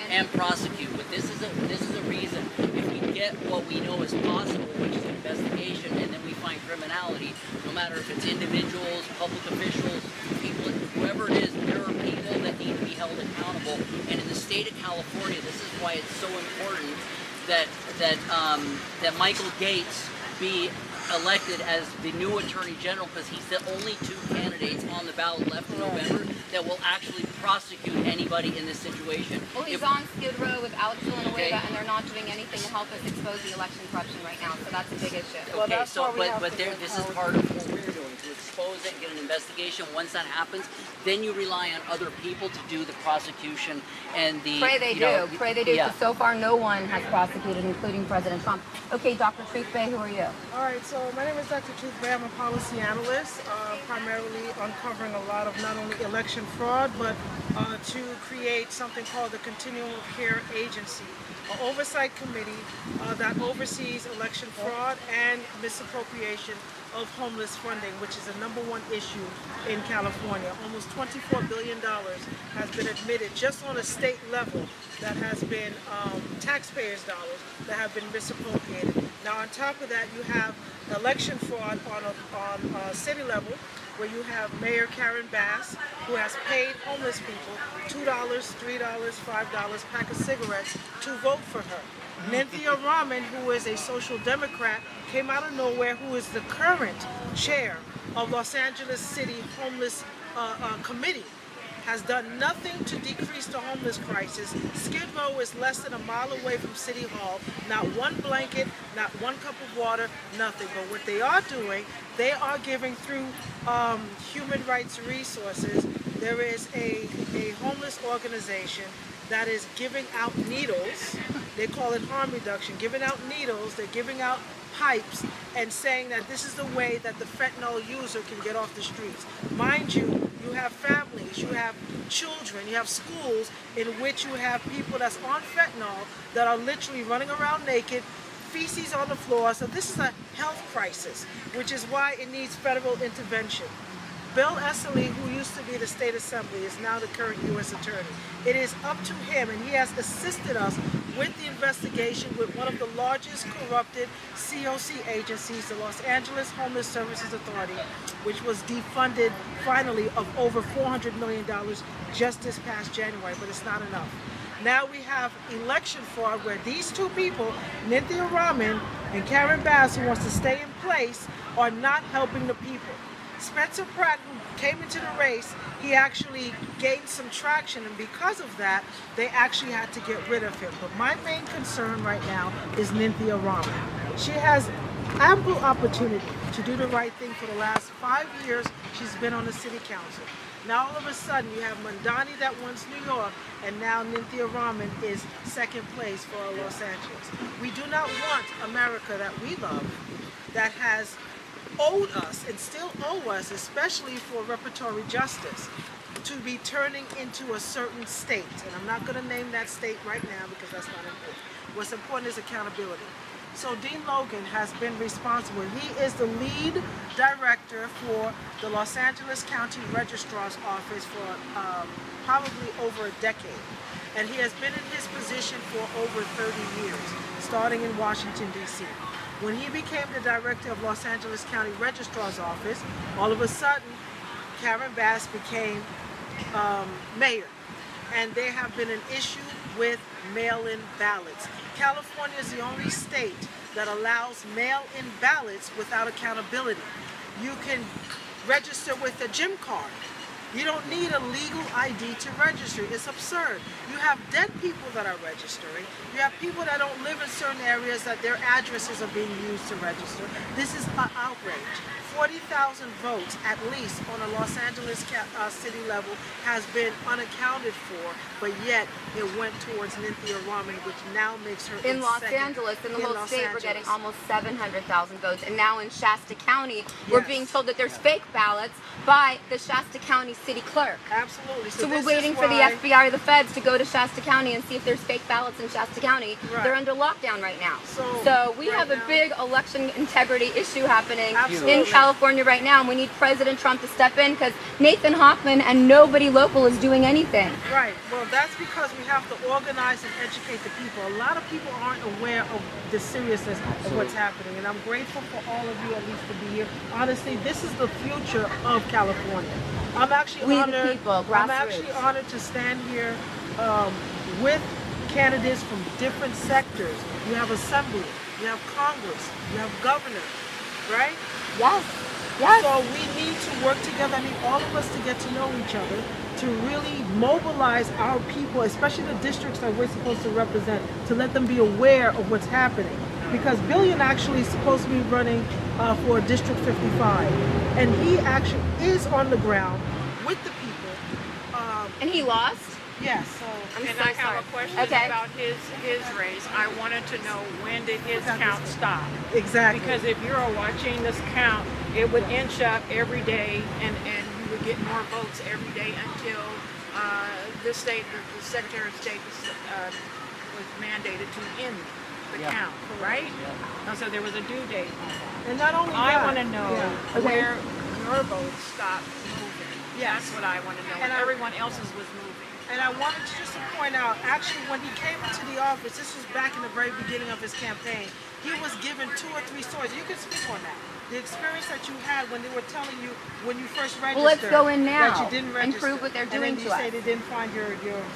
and prosecute. But this is a reason. If we get what we know is possible, which is an investigation, and then we find criminality, no matter if it's individuals, public officials, people, whoever it is, there are people that need to be held accountable. And in the state of California, this is why it's so important that Michael Gates be elected as the new Attorney General, because he's the only two candidates on the ballot left in November that will actually prosecute anybody in this situation. Well, he's on Skid Row with Alex Villanueva, and they're not doing anything to help us expose the election corruption right now, so that's a big issue. Okay, so this is part of what we're doing, to expose it, get an investigation. Once that happens, then you rely on other people to do the prosecution and the... Pray they do. Pray they do, because so far no one has prosecuted, including President Trump. Okay, Dr. Truth Bay, who are you? All right, so my name is Dr. Truth Bay. I'm a policy analyst, primarily uncovering a lot of not only election fraud, but to create something called the Continuum of Care Agency, an oversight committee that oversees election fraud and misappropriation of homeless funding, which is the #1 issue in California. Almost $24 billion has been admitted just on a state level that has been taxpayers' dollars that have been misappropriated. Now on top of that, you have election fraud on a city level, where you have Mayor Karen Bass, who has paid homeless people $2, $3, $5 pack of cigarettes to vote for her. Nynthia Rahman, who is a social democrat, came out of nowhere, who is the current chair of Los Angeles City Homeless Committee, has done nothing to decrease the homeless crisis. Skid Row is less than a mile away from City Hall. Not one blanket, not one cup of water, nothing. But what they are doing, they are giving through human rights resources. There is a homeless organization that is giving out needles. They call it harm reduction, giving out needles. They're giving out pipes and saying that this is the way that the fentanyl user can get off the streets. Mind you, you have families, you have children, you have schools in which you have people that's on fentanyl that are literally running around naked, feces on the floor. So this is a health crisis, which is why it needs federal intervention. Bill Esseley, who used to be the state assembly, is now the current U.S. attorney. It is up to him, and he has assisted us with the investigation with one of the largest corrupted COC agencies, the Los Angeles Homeless Services Authority, which was defunded finally of over $400 million just this past January, but it's not enough. Now we have election fraud where these two people, Nynthia Rahman and Karen Bass, who wants to stay in place, are not helping the people. Spencer Pratt, who came into the race, he actually gained some traction, and because of that, they actually had to get rid of him. But my main concern right now is Nynthia Rahman. She has ample opportunity to do the right thing for the last 5 years she's been on the city council. Now all of a sudden you have Mandani that wants New York, and now Nynthia Rahman is second place for Los Angeles. We do not want America that we love, that has owed us and still owe us, especially for reparatory justice, to be turning into a certain state. And I'm not going to name that state right now because that's not important. What's important is accountability. So Dean Logan has been responsible. He is the lead director for the Los Angeles County Registrar's Office for probably over a decade. And he has been in his position for over 30 years, starting in Washington, D.C. When he became the director of Los Angeles County Registrar's Office, all of a sudden, Karen Bass became mayor. And there have been an issue with mail-in ballots. California is the only state that allows mail-in ballots without accountability. You can register with a gym card. You don't need a legal ID to register. It's absurd. You have dead people that are registering. You have people that don't live in certain areas that their addresses are being used to register. This is an outrage. 40,000 votes, at least, on a Los Angeles city level has been unaccounted for, but yet it went towards Nynthia Rahman, which now makes her in Los Angeles, in the whole state, we're getting almost 700,000 votes, and now in Shasta County, we're being told that there's fake ballots by the Shasta County city clerk. Absolutely. So we're this waiting is for the why- FBI or the feds to go to Shasta County and see if there's fake ballots in Shasta County. Right. They're under lockdown right now. So we right have a now- big election integrity issue happening Absolutely. in California right now, and we need President Trump to step in because Nathan Hoffman and nobody local is doing anything. Right. Well, that's because we have to organize and educate the people. A lot of people aren't aware of the seriousness of what's happening, and I'm grateful for all of you at least to be here. Honestly, this is the future of California. I'm actually We the honored. people, I'm grassroots. actually honored to stand here with candidates from different sectors. You have assembly, you have Congress, you have governor, right? Yes. Yes. So we need to work together. I need all of us to get to know each other, to really mobilize our people, especially the districts that we're supposed to represent, to let them be aware of what's happening. Because Billion actually is supposed to be running for District 55, and he actually is on the ground with the people. And he lost? Yes. So I'm And so I have sorry. a question Okay. about his race. I wanted to know, when did his count stop? exactly. Because if you're watching this count, it would inch up every day, and you would get more votes every day until the Secretary of State was mandated to end the count, right? And so there was a due date on that. And not only I that, want to know yeah. where your votes stopped moving. Yes. That's what I want to know. And And everyone else's was moving. And I wanted just to point out, actually, when he came into the office, this was back in the very beginning of his campaign, he was given 2 or 3 stories. You can speak on that. The experience that you had when they were telling you when you first registered. Well, let's go in now that you didn't and register, prove what they're doing and then to you us. say they didn't find your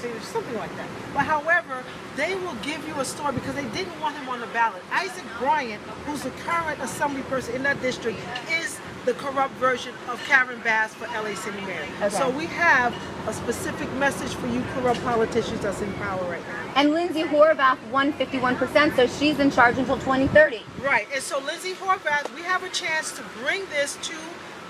signature, something like that. But however, they will give you a story because they didn't want him on the ballot. Isaac Bryant, who's the current assembly person in that district, is the corrupt version of Karen Bass for LA City Mayor. Okay. So we have a specific message for you corrupt politicians that's in power right now. And Lindsay Horvath won 51%, so she's in charge until 2030. Right, and so Lindsay Horvath, we have a chance to bring this to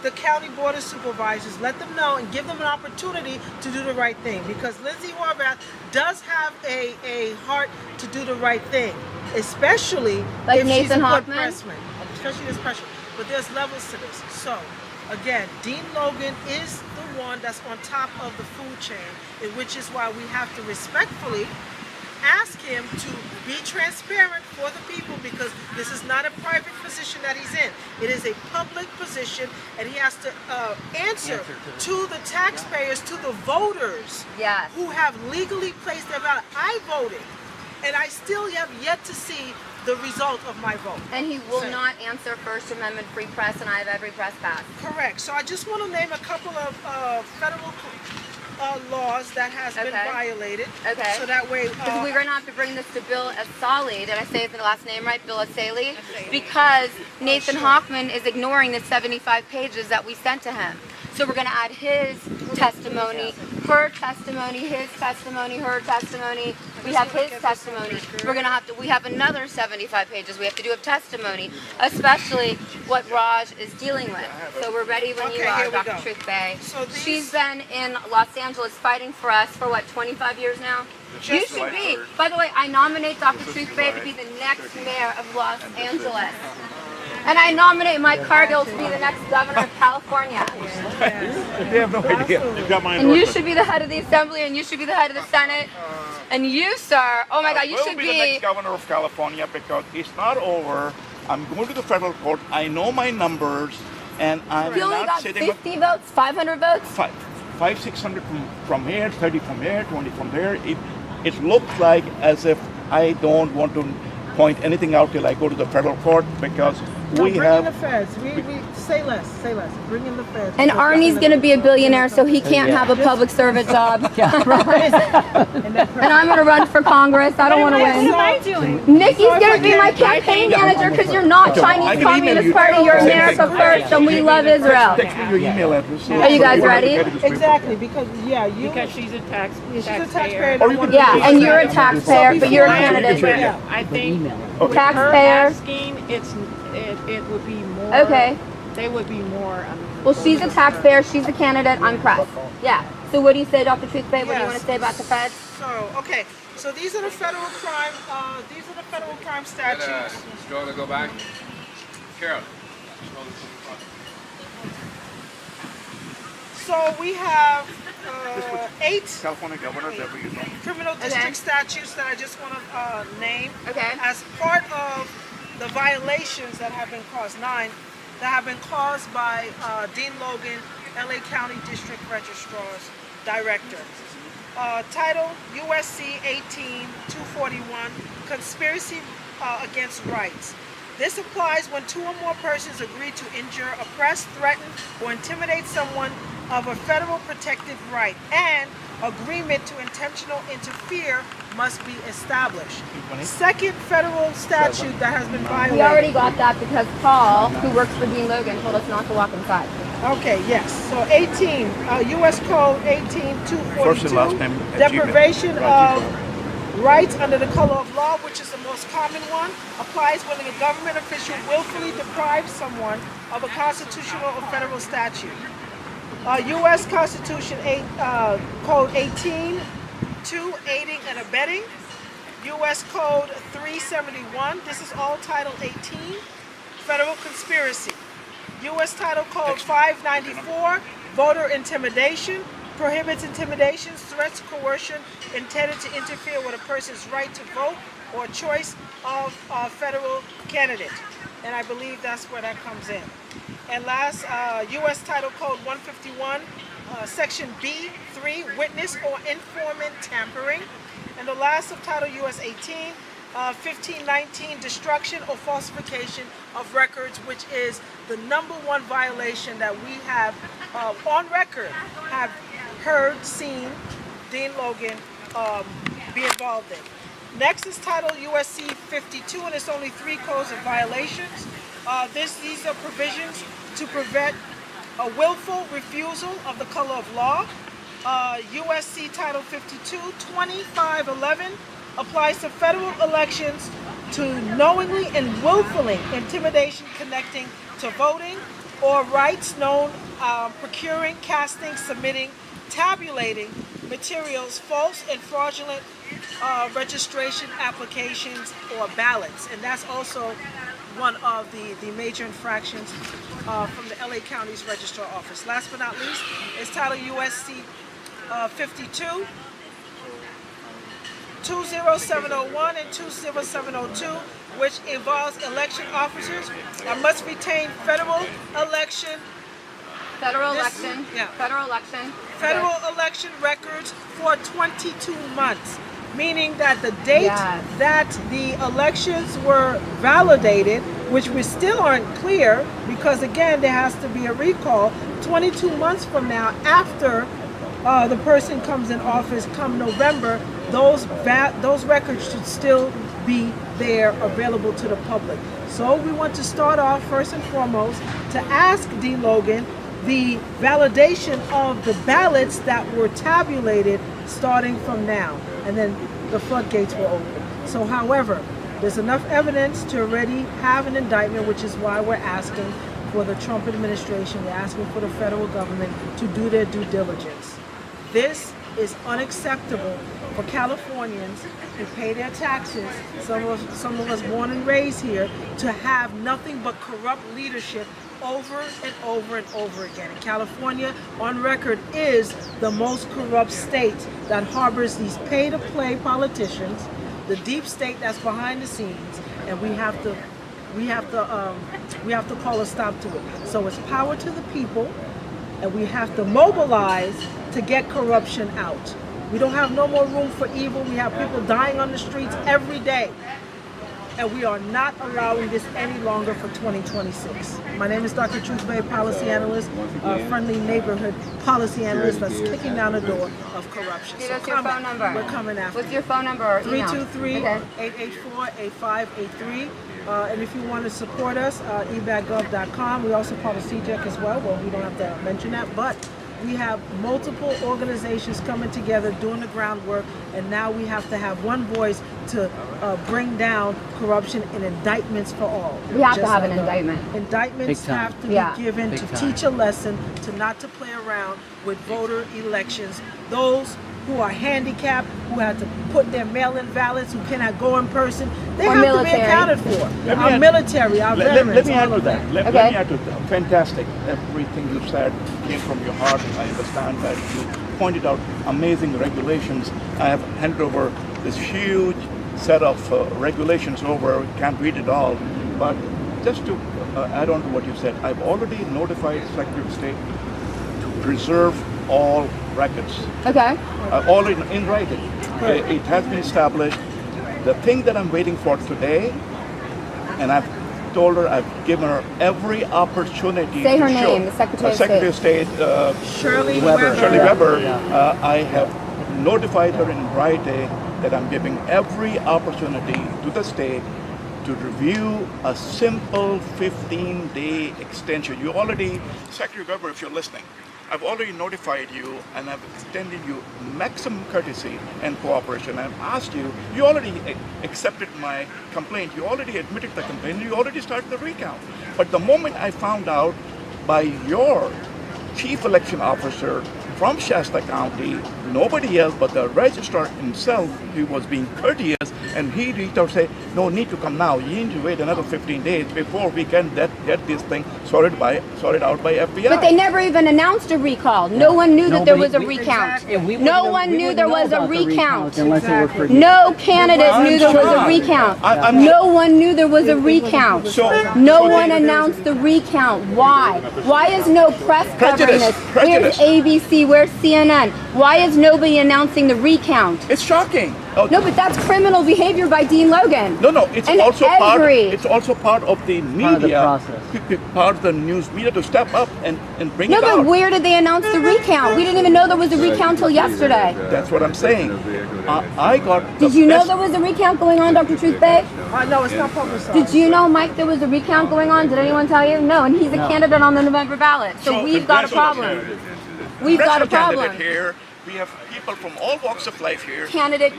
the County Board of Supervisors, let them know and give them an opportunity to do the right thing, because Lindsay Horvath does have a heart to do the right thing, especially Like if Nathan she's a good Hoffman? pressman, especially this pressure. But there's levels to this. So, again, Dean Logan is the one that's on top of the food chain, and which is why we have to respectfully ask him to be transparent for the people, because this is not a private position that he's in. It is a public position, and he has to answer to the taxpayers, to the voters Yes. who have legally placed their ballot. I voted, and I still have yet to see the result of my vote. And he will So- not answer First Amendment free press, and I have every press pass. Correct. So I just want to name a couple of federal laws that has been Okay. violated. Okay. So that way, Because we're going to have to bring this to Bill Asali. Did I say his last name right? Bill Asali? Because Nathan sure. Hoffman is ignoring the 75 pages that we sent to him. So we're going to add his testimony, her testimony, his testimony, her testimony. We have his testimony. We're going to have to, we have another 75 pages we have to do of testimony, especially what Raj is dealing with. So we're ready when you Okay, are, here we Dr. go. Truth Bay. So these- She's been in Los Angeles fighting for us for what, 25 years now? You should be. By the way, I nominate Dr. Truth Bay to be the next mayor of Los Angeles. And I nominate Mike Cargill to be the next governor of California. They have no idea. They've got my And you endorsement. should be the head of the assembly, and you should be the head of the Senate. And you, sir, oh my God, you I will should be the be. next governor of California, because it's not over. I'm going to the federal court. I know my numbers, and I'm You only not got sitting with 50 votes, 500 votes? 600 from here, 30 from here, 20 from there. It looks like as if I don't want to point anything out till I go to the federal court, because no, we bring have. in the feds. We say less. Bring in the feds. And Arnie's going to be a billionaire, so he can't have a public servant job. And I'm going to run for Congress. I don't want to win. I doing? Nikki's going to be my campaign manager because you're not I Chinese can email Communist you. Party. You're Same America thing. first, and we love Israel. Text me your email address. Are you guys ready? Exactly, because you. Because she's a she's a taxpayer. taxpayer. Or you could- Yeah, and you're a taxpayer, but you're a candidate. Yeah. I think Taxpayer. her asking, it would be more. Okay. They would be more. Well, she's a taxpayer. She's a candidate. I'm press. Yeah. So what do you say, Dr. Truth Bay? What do you want to say about the feds? So, okay. So these are the federal crime. These are the federal crime statutes. Do you want to go back? Carol. So we have 8 California governor that we know. criminal district statutes that I just want to name Okay. as part of the violations that have been caused, 9, that have been caused by Dean Logan, LA County District Registrar's Director. Title USC 18-241, Conspiracy Against Rights. This applies when 2 or more persons agree to injure, oppress, threaten, or intimidate someone of a federal protected right, and agreement to intentional interfere must be established. Second federal statute that has been violated. We already got that because Paul, who works for Dean Logan, told us not to walk inside. Okay, yes. So 18, U.S. Code 18-242, First and last name, deprivation Gmail. of rights under the color of law, which is the most common one, applies when a government official willfully deprives someone of a constitutional or federal statute. U.S. Constitution Code 18-2, aiding and abetting. U.S. Code 371, this is all Title 18, federal conspiracy. U.S. Title Code 594, voter intimidation, prohibits intimidations, threats, coercion intended to interfere with a person's right to vote or choice of a federal candidate. And I believe that's where that comes in. And last, U.S. Title Code 151, Section B3, witness or informant tampering. And the last subtitle, U.S. 18, 1519, destruction or falsification of records, which is the #1 violation that we have on record, have heard, seen Dean Logan be involved in. Next is Title USC 52, and it's only 3 codes of violations. These are provisions to prevent a willful refusal of the color of law. USC Title 52, 2511 applies to federal elections to knowingly and willfully intimidation connecting to voting or rights known procuring, casting, submitting, tabulating materials, false and fraudulent registration applications or ballots. And that's also one of the major infractions from the LA County's Registrar Office. Last but not least is Title USC 52, 20701 and 20702, which involves election officers that must retain federal election records for 22 months, meaning that the date that the elections were validated, which we still aren't clear, because again there has to be a recall 22 months from now, after the person comes in office come November, those records should still be there available to the public. So we want to start off first and foremost to ask Dean Logan the validation of the ballots that were tabulated starting from now, and then the floodgates will open. So however, there's enough evidence to already have an indictment, which is why we're asking for the Trump administration, we're asking for the federal government to do their due diligence. This is unacceptable for Californians who pay their taxes, some of us born and raised here, to have nothing but corrupt leadership over and over and over again. And California, on record, is the most corrupt state that harbors these pay-to-play politicians, the deep state that's behind the scenes, and we have to call a stop to it. So it's power to the people, and we have to mobilize to get corruption out. We don't have no more room for evil. We have people dying on the streets every day. And we are not allowing this any longer for 2026. My name is Dr. Truth Bay, policy analyst, friendly neighborhood policy analyst that's kicking down the door of corruption. Give us your phone number. We're coming after What's your phone number or email? 323-884-8583. And if you want to support us, ebagov.com. We also call the CJEC as well. Well, we don't have to mention that, but we have multiple organizations coming together doing the groundwork, and now we have to have one voice to bring down corruption and indictments for all. We have to have an indictment. Indictments have to be given to teach a lesson, to not to play around with voter elections. Those who are handicapped, who have to put their mail-in ballots, who cannot go in person. They Or have military. to be accounted for. Let me Our add- military, our veterans. Let me add all to of that. Let Okay. me add to that. Fantastic. Everything you said came from your heart. I understand that you pointed out amazing regulations. I have handed over this huge set of regulations over. Can't read it all, but just to add on to what you said, I've already notified Secretary of State to preserve all records. Okay. All in writing. It has been established. The thing that I'm waiting for today, and I've told her, I've given her every opportunity Say to her show. name, the Secretary of Secretary of State, Shirley Shirley Weber. Weber. I have notified her in writing that I'm giving every opportunity to the state to review a simple 15-day extension. You already, Secretary Weber, if you're listening, I've already notified you and I've extended you maximum courtesy and cooperation. I've asked you, you already accepted my complaint, you already admitted the complaint, you already started the recount. But the moment I found out by your chief election officer from Shasta County, nobody else but the registrar himself, he was being courteous, and he reached out and said, no need to come now, you need to wait another 15 days before we can get this thing sorted out by FBI. But they never even announced a recall. No one knew that there was a recount. Yeah, we No wouldn't- one we knew wouldn't there know was a about the recount. Unless it were for you. No candidate knew there was a trying. recount. I'm- No one knew there was a recount. No one they- announced the recount. Why? Why is no press covering Prejudice. this? Prejudice. Where's ABC? Where's CNN? Why is nobody announcing the recount? It's shocking. Oh, No, but that's criminal behavior by Dean Logan. No, it's And also every- it's also part of the media, Part of the process. part of the news media to step up and bring No, it out. but where did they announce the recount? We didn't even know there was a recount till yesterday. That's what I'm saying. I got. Did you know there was a recount going on, Dr. Truth Bay? No, it's not publicized. Did you know, Mike, there was a recount going on? Did anyone tell you? No, and he's a candidate on the November ballot. So we've got a problem. We've got a problem. Here. We have people from all walks of life here. Candidate.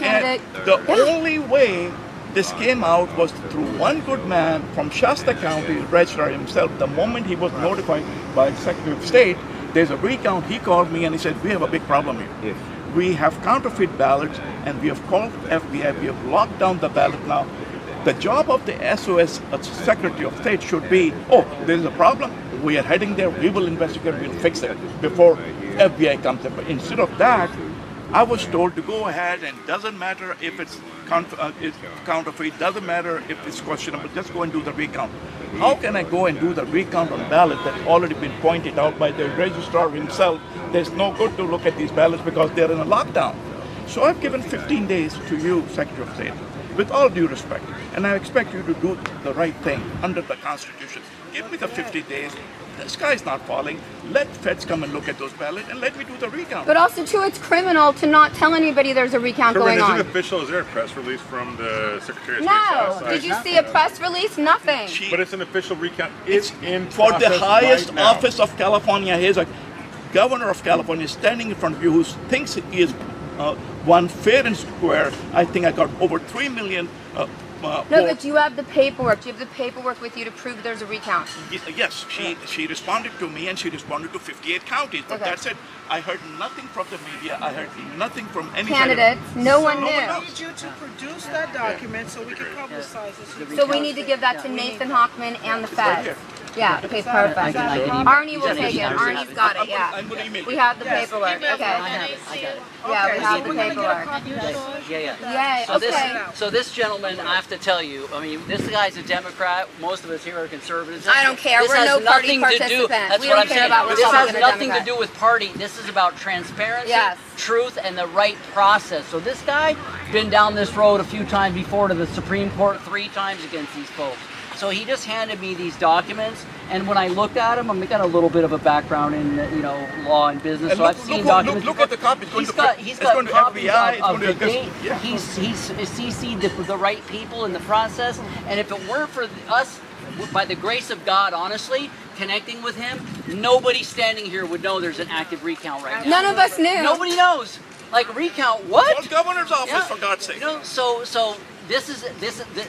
And the only way this came out was through one good man from Shasta County, the registrar himself. The moment he was notified by the Secretary of State, there's a recount. He called me and he said, we have a big problem here. Yes. We have counterfeit ballots and we have called FBI. We have locked down the ballot now. The job of the SOS Secretary of State should be, oh, there's a problem. We are heading there. We will investigate. We'll fix it before FBI comes in. But instead of that, I was told to go ahead and doesn't matter if it's counterfeit, doesn't matter if it's questionable, just go and do the recount. How can I go and do the recount on ballot that's already been pointed out by the registrar himself? There's no good to look at these ballots because they're in a lockdown. So I've given 15 days to you, Secretary of State, with all due respect, and I expect you to do the right thing under the Constitution. Give me the 50 days. The sky's not falling. Let feds come and look at those ballots and let me do the recount. But also, too, it's criminal to not tell anybody there's a recount Corinne, going is it on. official? Is there a press release from the Secretary of No. State's Did you see a press release? Nothing. But it's an official recount. It's in For the process highest right now. office of California, here's a governor of California standing in front of you who thinks he is one fair and square. I think I got over 3 million No, votes. but do you have the paperwork? Do you have the paperwork with you to prove there's a recount? Yes, she responded to me and she responded to 58 counties. But Okay. that's it. I heard nothing from the media. I heard nothing from any Candidates, no one No one knew. knows. I need you to produce that document so we can publicize it. So we need to give that to Nathan Hockman and the feds. here. Yeah, okay, perfect. Arnie will take it. Arnie's got it, yeah. I'm going to email We you. have the paperwork, I okay. have it. I got it. Yeah, we have the we're gonna get a paperwork. copy of yours. Yeah. Yay, So this, okay. so this gentleman, I have to tell you, I mean, this guy's a Democrat. Most of us here are conservatives. I don't care. This We're has no party nothing to do. participants. That's We what don't I'm care saying. about This has Republican or nothing to Democrat. do with party. This is about transparency, Yes. truth, and the right process. So this guy been down this road a few times before to the Supreme Court 3 times against these folks. So he just handed me these documents, and when I looked at them, I've got a little bit of a background in law and business, And so I've seen documents. Look at the copy. It's going He's to got it's going to copies FBI. It's of going the to date. yeah. He's CC'd the right people in the process, and if it weren't for us, by the grace of God, honestly, connecting with him, nobody standing here would know there's an active recount right now. None of us knew. Nobody knows. Like recount what? Well, governor's office, Yeah. for God's sake. So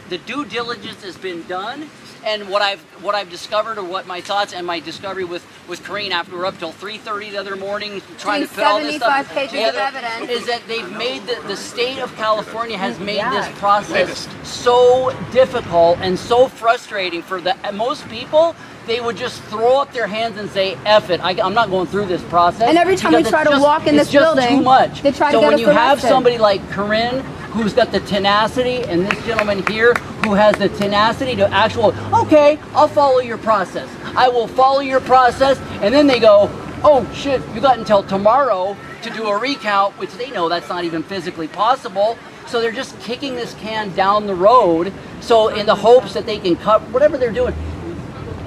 the due diligence has been done, And what I've discovered, or what my thoughts and my discovery with Corinne after we were up till 3:30 the other morning trying to put all this 75 stuff pages together, of evidence. is that they've made the state of California has made this process so difficult and so frustrating for most people. They would just throw up their hands and say, "F it, I'm not going through this process." And every time we because try it's to just- walk in this it's just building, too much. they try to so get when us you have arrested. somebody like Corinne, who's got the tenacity, and this gentleman here who has the tenacity to okay, I'll follow your process. I will follow your process, and then they go, oh shit, you got until tomorrow to do a recount, which they know that's not even physically possible. So they're just kicking this can down the road, so in the hopes that they can cut whatever they're doing.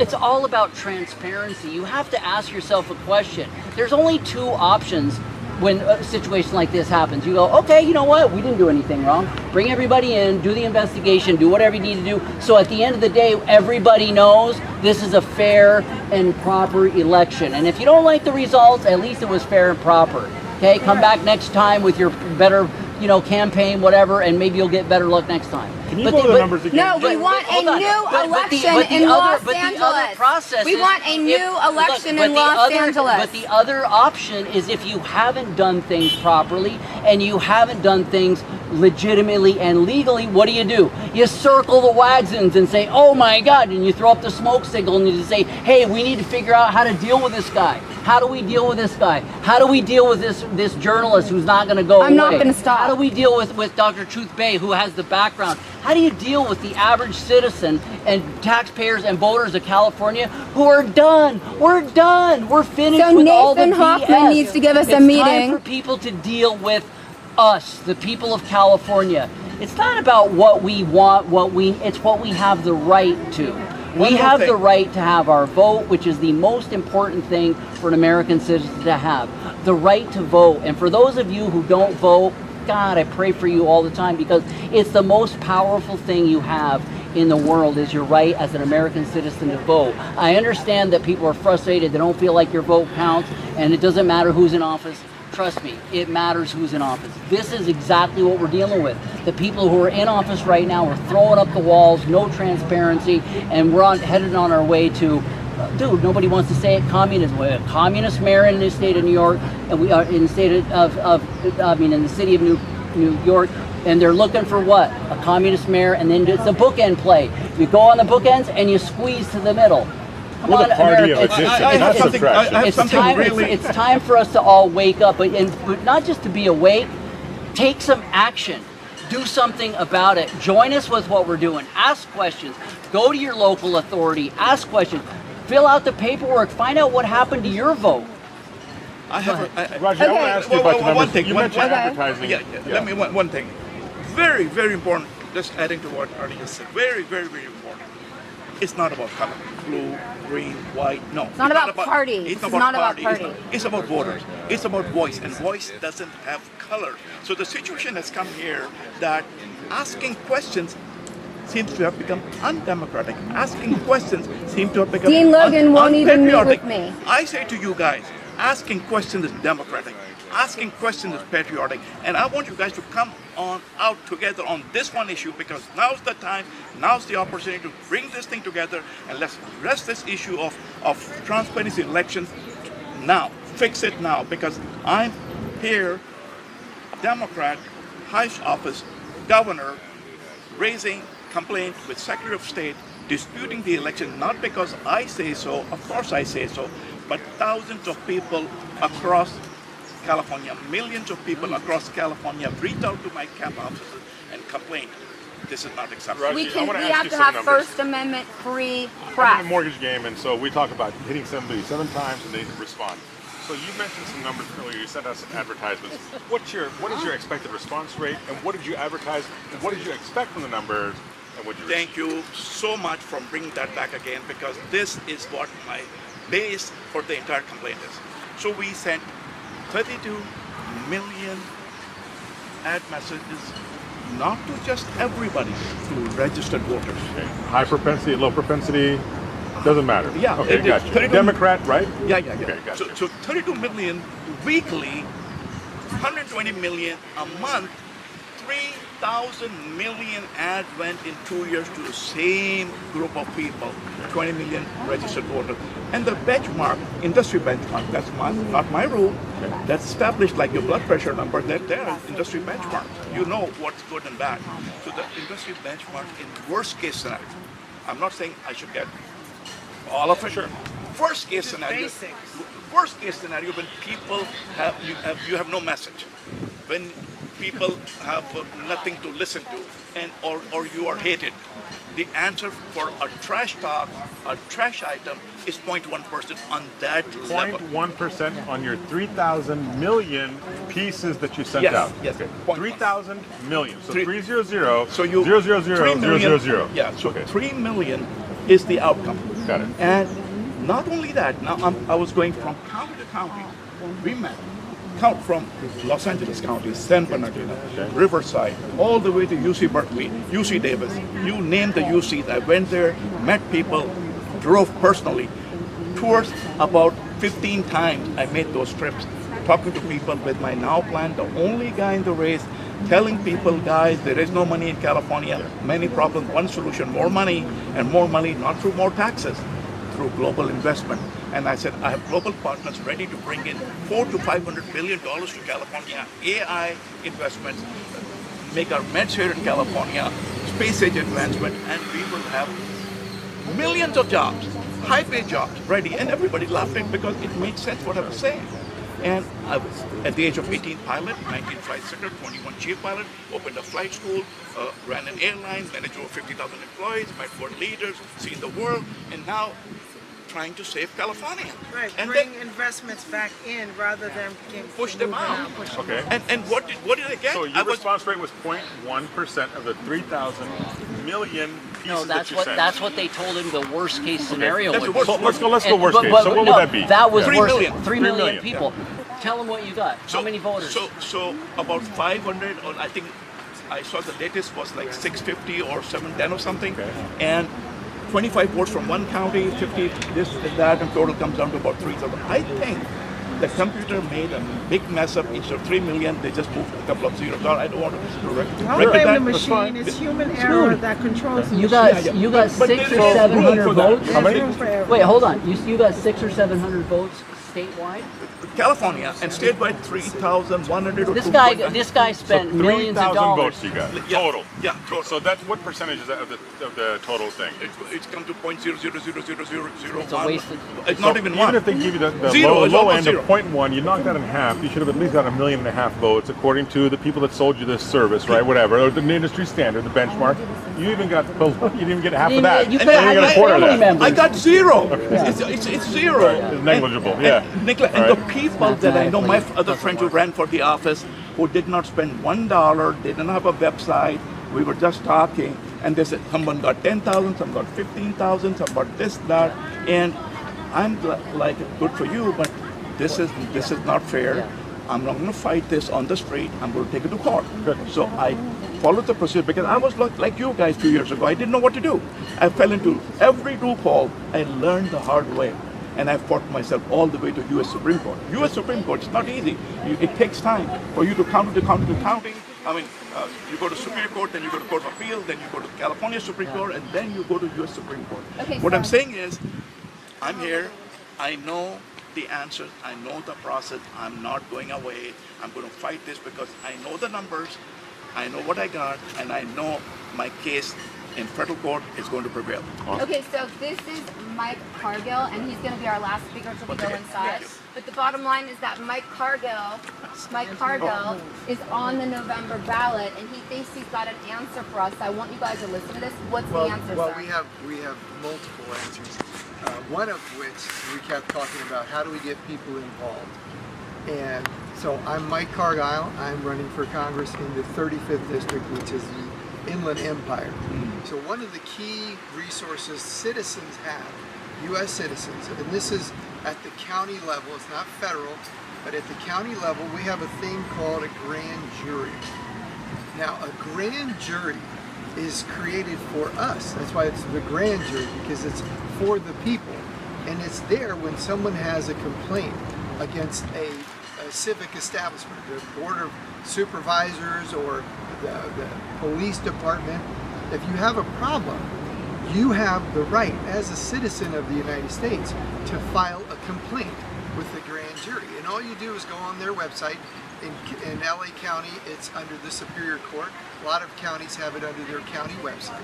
It's all about transparency. You have to ask yourself a question. There's only two options when a situation like this happens. You go, okay, you know what? We didn't do anything wrong. Bring everybody in, do the investigation, do whatever you need to do. So at the end of the day, everybody knows this is a fair and proper election. And if you don't like the results, at least it was fair and proper. Okay, come back next time with your better, campaign, whatever, and maybe you'll get better luck next time. Can you go to the numbers again? No, we want a new election in Los Angeles. We want a new election in Los Angeles. But the other option is if you haven't done things properly and you haven't done things legitimately and legally, what do? You circle the wagons and say, oh my God, and you throw up the smoke signal and you say, hey, we need to figure out how to deal with this guy. How do we deal with this guy? How do we deal with this journalist who's not going to go away? I'm not going to stop. How do we deal with Dr. Truth Bay, who has the background? How do you deal with the average citizen and taxpayers and voters of California who are done? We're done. We're finished So with all the Nathan Hoffman BS. needs to give us a It's meeting. time for people to deal with us, the people of California. It's not about what we want, it's what we have the right to. We have the right to have our vote, which is the most important thing for an American citizen to have. The right to vote. And for those of you who don't vote, God, I pray for you all the time, because it's the most powerful thing you have in the world, is your right as an American citizen to vote. I understand that people are frustrated, they don't feel like your vote counts, and it doesn't matter who's in office. Trust me, it matters who's in office. This is exactly what we're dealing with. The people who are in office right now are throwing up the walls, no transparency, and we're headed on our way to, dude, nobody wants to say it, communism. We're a communist mayor in the state of New York, and we are in the state in the city of New York, and they're looking for what? A communist mayor, and then it's a bookend play. You go on the bookends and you squeeze to the middle. Come on, America. It's time for us to all wake up, but not just to be awake. Take some action. Do something about it. Join us with what we're doing. Ask questions. Go to your local authority. Ask questions. Fill out the paperwork. Find out what happened to your vote. Roger, I want to ask you about the numbers. One thing. You mentioned advertising. Let me one thing. Very, very important. Just adding to what Artie just said. Very, very, very important. It's not about color, blue, green, white. No. It's not about party. It's It's not not about about party. party. It's about voters. It's about voice, and voice doesn't have color. So the situation has come here that asking questions seems to have become undemocratic. Asking questions seems to have become Dean Logan won't even meet unpatriotic. with me. I say to you guys, asking questions is democratic. Asking questions is patriotic. And I want you guys to come on out together on this one issue, because now's the time, now's the opportunity to bring this thing together, and let's address this issue of transparency in elections now. Fix it now, because I'm here, Democrat, highest office, governor, raising complaints with Secretary of State, disputing the election, not because I say so, of course I say so, but thousands of people across California, millions of people across California reached out to my camp offices and complained. This is not acceptable. Raji, We I wanna ask have you to some have numbers. First Amendment free I'm in press. the mortgage game, and so we talk about hitting somebody 7 times and they respond. So you mentioned some numbers earlier. You sent us some advertisements. What is your expected response rate, and what did you advertise, and what did you expect from the numbers, and what did you Thank you so much for bringing that back again, because this is what my base for the entire complaint is. So we sent 32 million ad messages, not to just everybody, to registered voters. Okay. High propensity, low propensity, doesn't matter. Yeah, Okay, it is. gotcha. 32 Democrat, right? Yeah. Okay, gotcha. So 32 million weekly, 120 million a month, 3 3,000 million ads went in 2 years to the same group of people, 20 million registered voters. And the benchmark, industry benchmark, that's not my rule, that's established like your blood pressure number, they're industry benchmark. You know what's good and bad. So the industry benchmark in worst case scenario, I'm not saying I should get all of it. Sure. Worst case scenario. Basics. Worst case scenario when people you have no message, when people have nothing to listen to, and or you are hated. The answer for a trash talk, a trash item, is 0.1% on that level. 0.1% on your 3,000 million pieces that you sent Yes, out. yes. Okay. 0.1. 3,000 million. So Three- 300. So you 000 3 million, 000. Yeah. So Okay. 3 million is the outcome. Got it. And not only that. Now I was going from county to county. We met. Count from Los Angeles County, San Bernardino, Riverside, all the way to UC Berkeley, UC Davis. You name the UCs. I went there, met people, drove personally. Tours about 15 times. I made those trips, talking to people with my now plan, the only guy in the race, telling people, guys, there is no money in California. Many problems, one solution, more money, and more money, not through more taxes, through global investment. And I said, I have global partners ready to bring in $400 to $500 billion to California, AI investments, make our meds here in California, space age advancement, and we will have millions of jobs, high-paid jobs ready. And everybody laughed at it because it made sense what I was saying. And I was at the age of 18 pilot, 19 flight sector, 21 chief pilot, opened a flight school, ran an airline, managed over 50,000 employees, met world leaders, seen the world, and now trying to save California. Right, And bring then investments back in rather than push them moving out. push them Okay. And what did I get? So I your was response rate was 0.1% of the 3,000 million pieces No, that that's you what sent. that's what they told him the worst case scenario That's would the worst. be. So let's go And- worst but- case. So but what no, would that be? That was 3 worse. million. 3 3 million million, people. Tell them what you got. How many voters? So about 500, or I think I saw the latest was like 650 or 710 or something, Okay. and 25 votes from one county, 50 this and that, and total comes down to about 3,000. I think the computer made a big mess up. Instead of 3 million, they just moved a couple of zeros. I don't want to Don't record blame that. the That's fine. machine. It's human error that controls the You machine. got you got But 6 there or is room 700 for that. votes. How many? Room for error. Wait, hold on. You got 6 or 700 votes statewide. California and statewide 3,100 or This 2.9. guy spent millions of 3,000 dollars. votes you got Yeah. total. Yeah, total. So that's what percentage is that of the total thing? It's come to 0.00000001. It's a waste of- It's not even one. Even if they give you the Zero, it's low almost end zero. of 0.1, you knock that in half. You should have at least got 1.5 million votes, according to the people that sold you this service, right? Whatever, or the industry standard, the benchmark. You even got you didn't even get half of that. You And could have I- had I- your I- family I- members. I got zero. It's zero. It's negligible, yeah. And All the right. people that I know, my other friends who ran for the office, who did not spend $1, they didn't have a website. We were just talking, and they said someone got 10,000, some got 15,000, some got this, that, and I'm like, good for you, but this is not fair. I'm not going to fight this on the street. I'm going to take it to court. Good. So I followed the procedure because I was like you guys 2 years ago. I didn't know what to do. I fell into every loophole. I learned the hard way. And I fought myself all the way to U.S. Supreme Court. U.S. Supreme Court, it's not easy. It takes time for you to county to county to county. I mean, you go to Superior Court, then you go to Court of Appeal, then you go to California Supreme Court, and then you go to U.S. Supreme Court. Okay, What I'm so- saying is, I'm here. I know the answers. I know the process. I'm not going away. I'm going to fight this because I know the numbers. I know what I got, and I know my case in federal court is going to prevail. Okay, so this is Mike Cargill, and he's going to be our last speaker until we go inside. But the bottom line is that Mike Cargill is on the November ballot, and he thinks he's got an answer for us. I want you guys to listen to this. What's the answer, well, sir? we have multiple answers. One of which we kept talking about: how do we get people involved? And so I'm Mike Cargill. I'm running for Congress in the 35th district, which is the Inland Empire. So one of the key resources citizens have, U.S. citizens, and this is at the county level. It's not federal, but at the county level, we have a thing called a grand jury. Now, a grand jury is created for us. That's why it's the grand jury, because it's for the people. And it's there when someone has a complaint against a civic establishment, the board of supervisors or the police department. If you have a problem, you have the right as a citizen of the United States to file a complaint with the grand jury. And all you do is go on their website. In LA County, it's under the Superior Court. A lot of counties have it under their county website.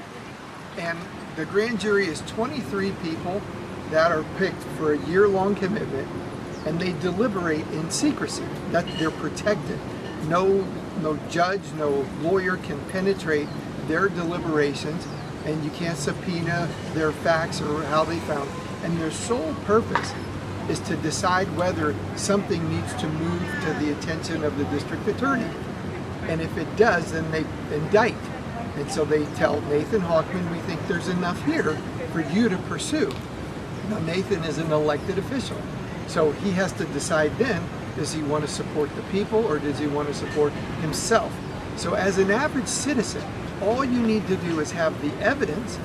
And the grand jury is 23 people that are picked for a year-long commitment, and they deliberate in secrecy. That they're protected. No judge, no lawyer can penetrate their deliberations, and you can't subpoena their facts or how they found. And their sole purpose is to decide whether something needs to move to the attention of the district attorney. And if it does, then they indict. And so they tell Nathan Hawkman, we think there's enough here for you to pursue. Now, Nathan is an elected official, so he has to decide then, does he want to support the people or does he want to support himself? So as an average citizen, all you need to do is have the evidence,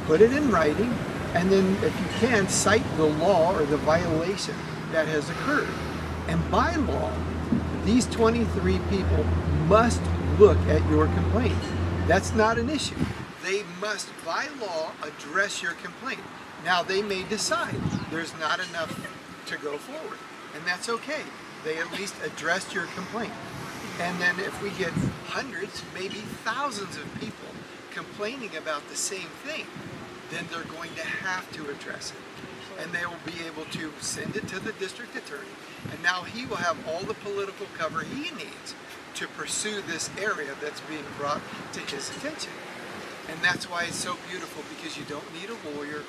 put it in writing, and then if you can, cite the law or the violation that has occurred. And by law, these 23 people must look at your complaint. That's not an issue. They must, by law, address your complaint. Now, they may decide there's not enough to go forward, and that's okay. They at least addressed your complaint. And then if we get hundreds, maybe thousands of people complaining about the same thing, then they're going to have to address it. And they will be able to send it to the district attorney. And now he will have all the political cover he needs to pursue this area that's being brought to his attention. And that's why it's so beautiful, because you don't need a lawyer.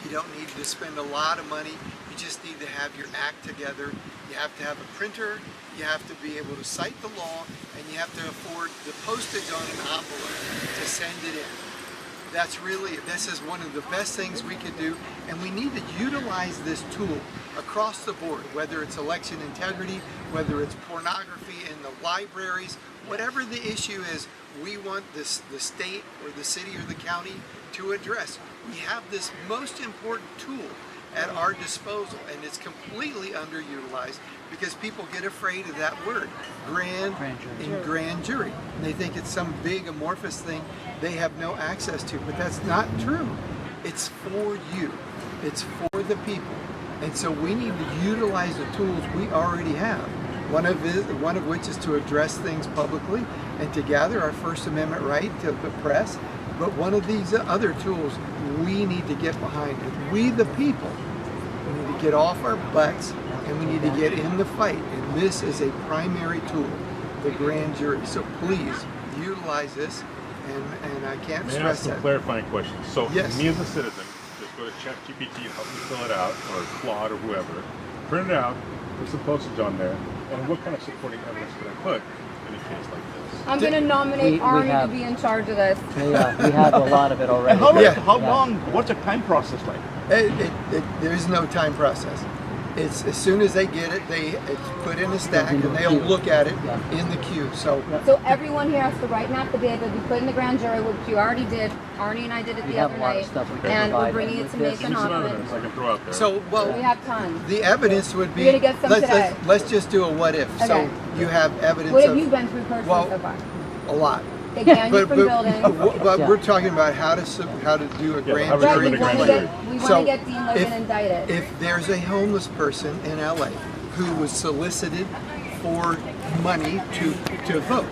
You don't need to spend a lot of money. You just need to have your act together. You have to have a printer. You have to be able to cite the law, and you have to afford the postage on an envelope to send it in. This is one of the best things we could do, and we need to utilize this tool across the board, whether it's election integrity, whether it's pornography in the libraries, whatever the issue is, we want the state or the city or the county to address. We have this most important tool at our disposal, and it's completely underutilized because people get afraid of that word, grand jury. And they think it's some big amorphous thing they have no access to, but that's not true. It's for you. It's for the people. And so we need to utilize the tools we already have. One of which is to address things publicly and to gather our First Amendment right to the press. But one of these other tools we need to get behind it. We the people, we need to get off our butts and we need to get in the fight. And this is a primary tool, the grand jury. So please utilize this, and I can't stress May I ask some that. clarifying questions? So Yes. me as a citizen, just go to ChatGPT and help me fill it out, or Claude or whoever, print it out, put some postage on there, and what kind of supporting evidence could I put in a case like this? I'm gonna nominate We Arnie have- to be in charge of this. Yeah, we have a lot of it already. And how, Yeah. how long, what's the time process like? There is no time process. It's as soon as they get it, it's put in a stack and they'll look at it in the queue. So So everyone here has to write an affidavit, be put in the grand jury, which you already did. Arnie and I did it We the have other a lot of night. stuff we can And we're provide bringing them it to with this. Nathan Give me some Hoffman. evidence I can throw out there. So well, We have tons. the evidence would be. You're gonna get some today. Let's just do a what if. Okay. So you have evidence What have of you been through personally well, so far? a lot. They ban you from buildings. But Yeah. we're talking about how to do a grand how to Right, jury we the want to grand get, jury. we want So to get Dean Logan indicted. If there's a homeless person in LA who was solicited for money to vote,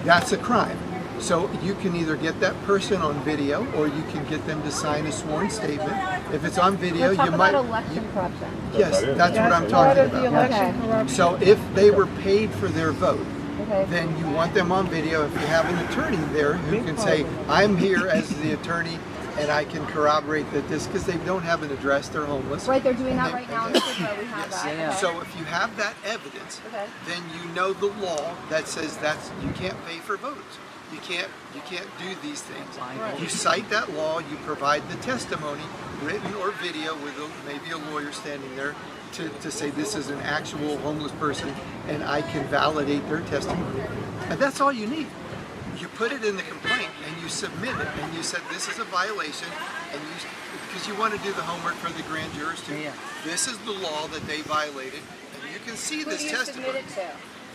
that's a crime. So you can either get that person on video or you can get them to sign a sworn statement. If it's on video, Let's talk you about might. election corruption. Yes, that's what I'm part talking of the about. election corruption. So if they were paid for their vote, Okay. then you want them on video. If you have an attorney there who can say, I'm here as the attorney and I can corroborate that this, because they don't have an address, they're homeless. Right, they're doing that And right now in Cicero. We have Yes. that. Yeah. Okay. So if you have that evidence, Okay. then you know the law that says you can't pay for votes. You can't do these things. You cite that law, you provide the testimony, written or video, with maybe a lawyer standing there to say this is an actual homeless person and I can validate their testimony. And that's all you need. You put it in the complaint and you submit it and you said this is a violation, and because you want to do the homework for the grand jurors too. Yeah. This is the law that they violated, and you can see Who this do you submit testimony. it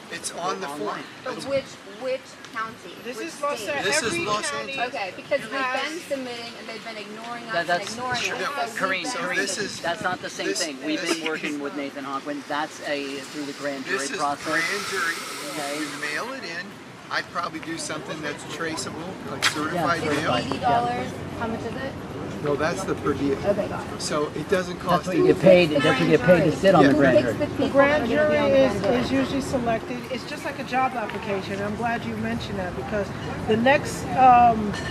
to? It's on the form. But It's- which county? This Which is Los state? Angeles. This is Every Los county. Angeles. Okay, because they've has- been submitting and they've been ignoring us That's and ignoring No, us. So Kareem, we've been- Kareem, this is- that's not the same this- thing. We've been this- working with Nathan Hockman. That's through the grand jury This is process. grand jury. Okay. You mail it in. I'd probably do something that's traceable, like certified Yeah, mail. $80. How much is it? No, that's the per diem. Okay, got it. So it doesn't That's cost what you you. get paid. That's what you get paid to sit on the Yeah. grand Who jury. picks The people grand that are gonna be jury on the is, grand jury? is usually selected. It's just like a job application. I'm glad you mentioned that because the next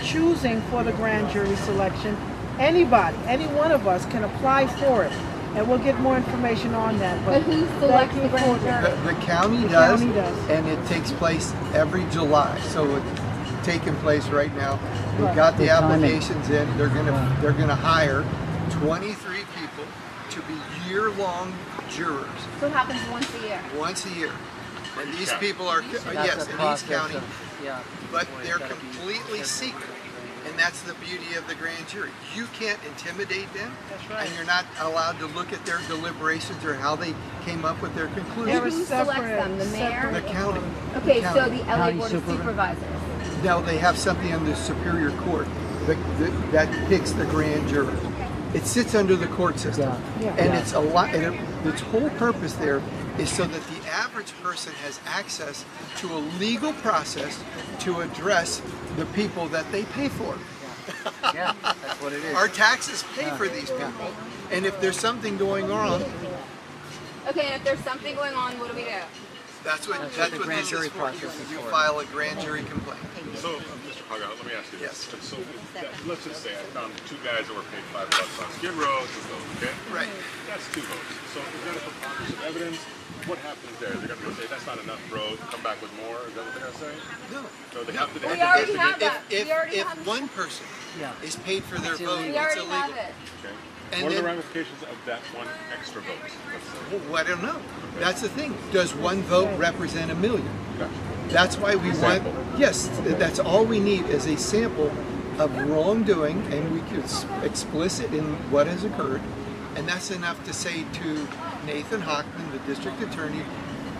choosing for the grand jury selection, anybody, any one of us can apply for it. And we'll get more information on that. But who selects thank the you grand for- jury? The county does, county does. and it takes place every July. So it's taking place right now. They Right. got the Good timing. applications in. They're gonna hire 23 people to be year-long jurors So it happens once a year. once a year. And these Yeah. people are That's yes, a in East process County, of- yeah. but Boy, they're it's gotta be- completely secret. And that's the beauty of the grand jury. You can't intimidate them, That's right. and you're not allowed to look at their deliberations or how they came up with their They're conclusions. Who selects them? The mayor? The county. Okay, so County. the LA County Board of supervisor. Supervisors. Now they have something on the Superior Court that picks the grand jurors. It sits under the court system, Yeah. and it's a lot. And its whole purpose there is so that the average person has access to a legal process to address the people that they pay for. Yeah, that's what it is. Our taxes pay for these people, and if there's something going wrong, Okay, and if there's something going on, what do we do? that's what the grand this jury is for. process is You for. file a grand jury complaint. So, Mr. Pagano, let me ask you this. Yes. So, let's just say I found two guys that were paid $5 on Skid Row to vote, okay? Right. That's 2 votes. So, is that a preponderance of evidence? What happens there? They're going to say, that's not enough, bro. Come back with more? Is that what they're going to say? No. No, they have to. We already have that. If, We already if have one person Yeah. is paid for their vote, We it's already illegal. have it. Okay. And What are the then- ramifications of that one extra vote? Let's say? Well, I don't know. That's the thing. Does one vote represent a million? Gotcha. That's why we want, yes, that's all we need is a sample of wrongdoing, and we can explicit in what has occurred, and that's enough to say to Nathan Hockman, the district attorney,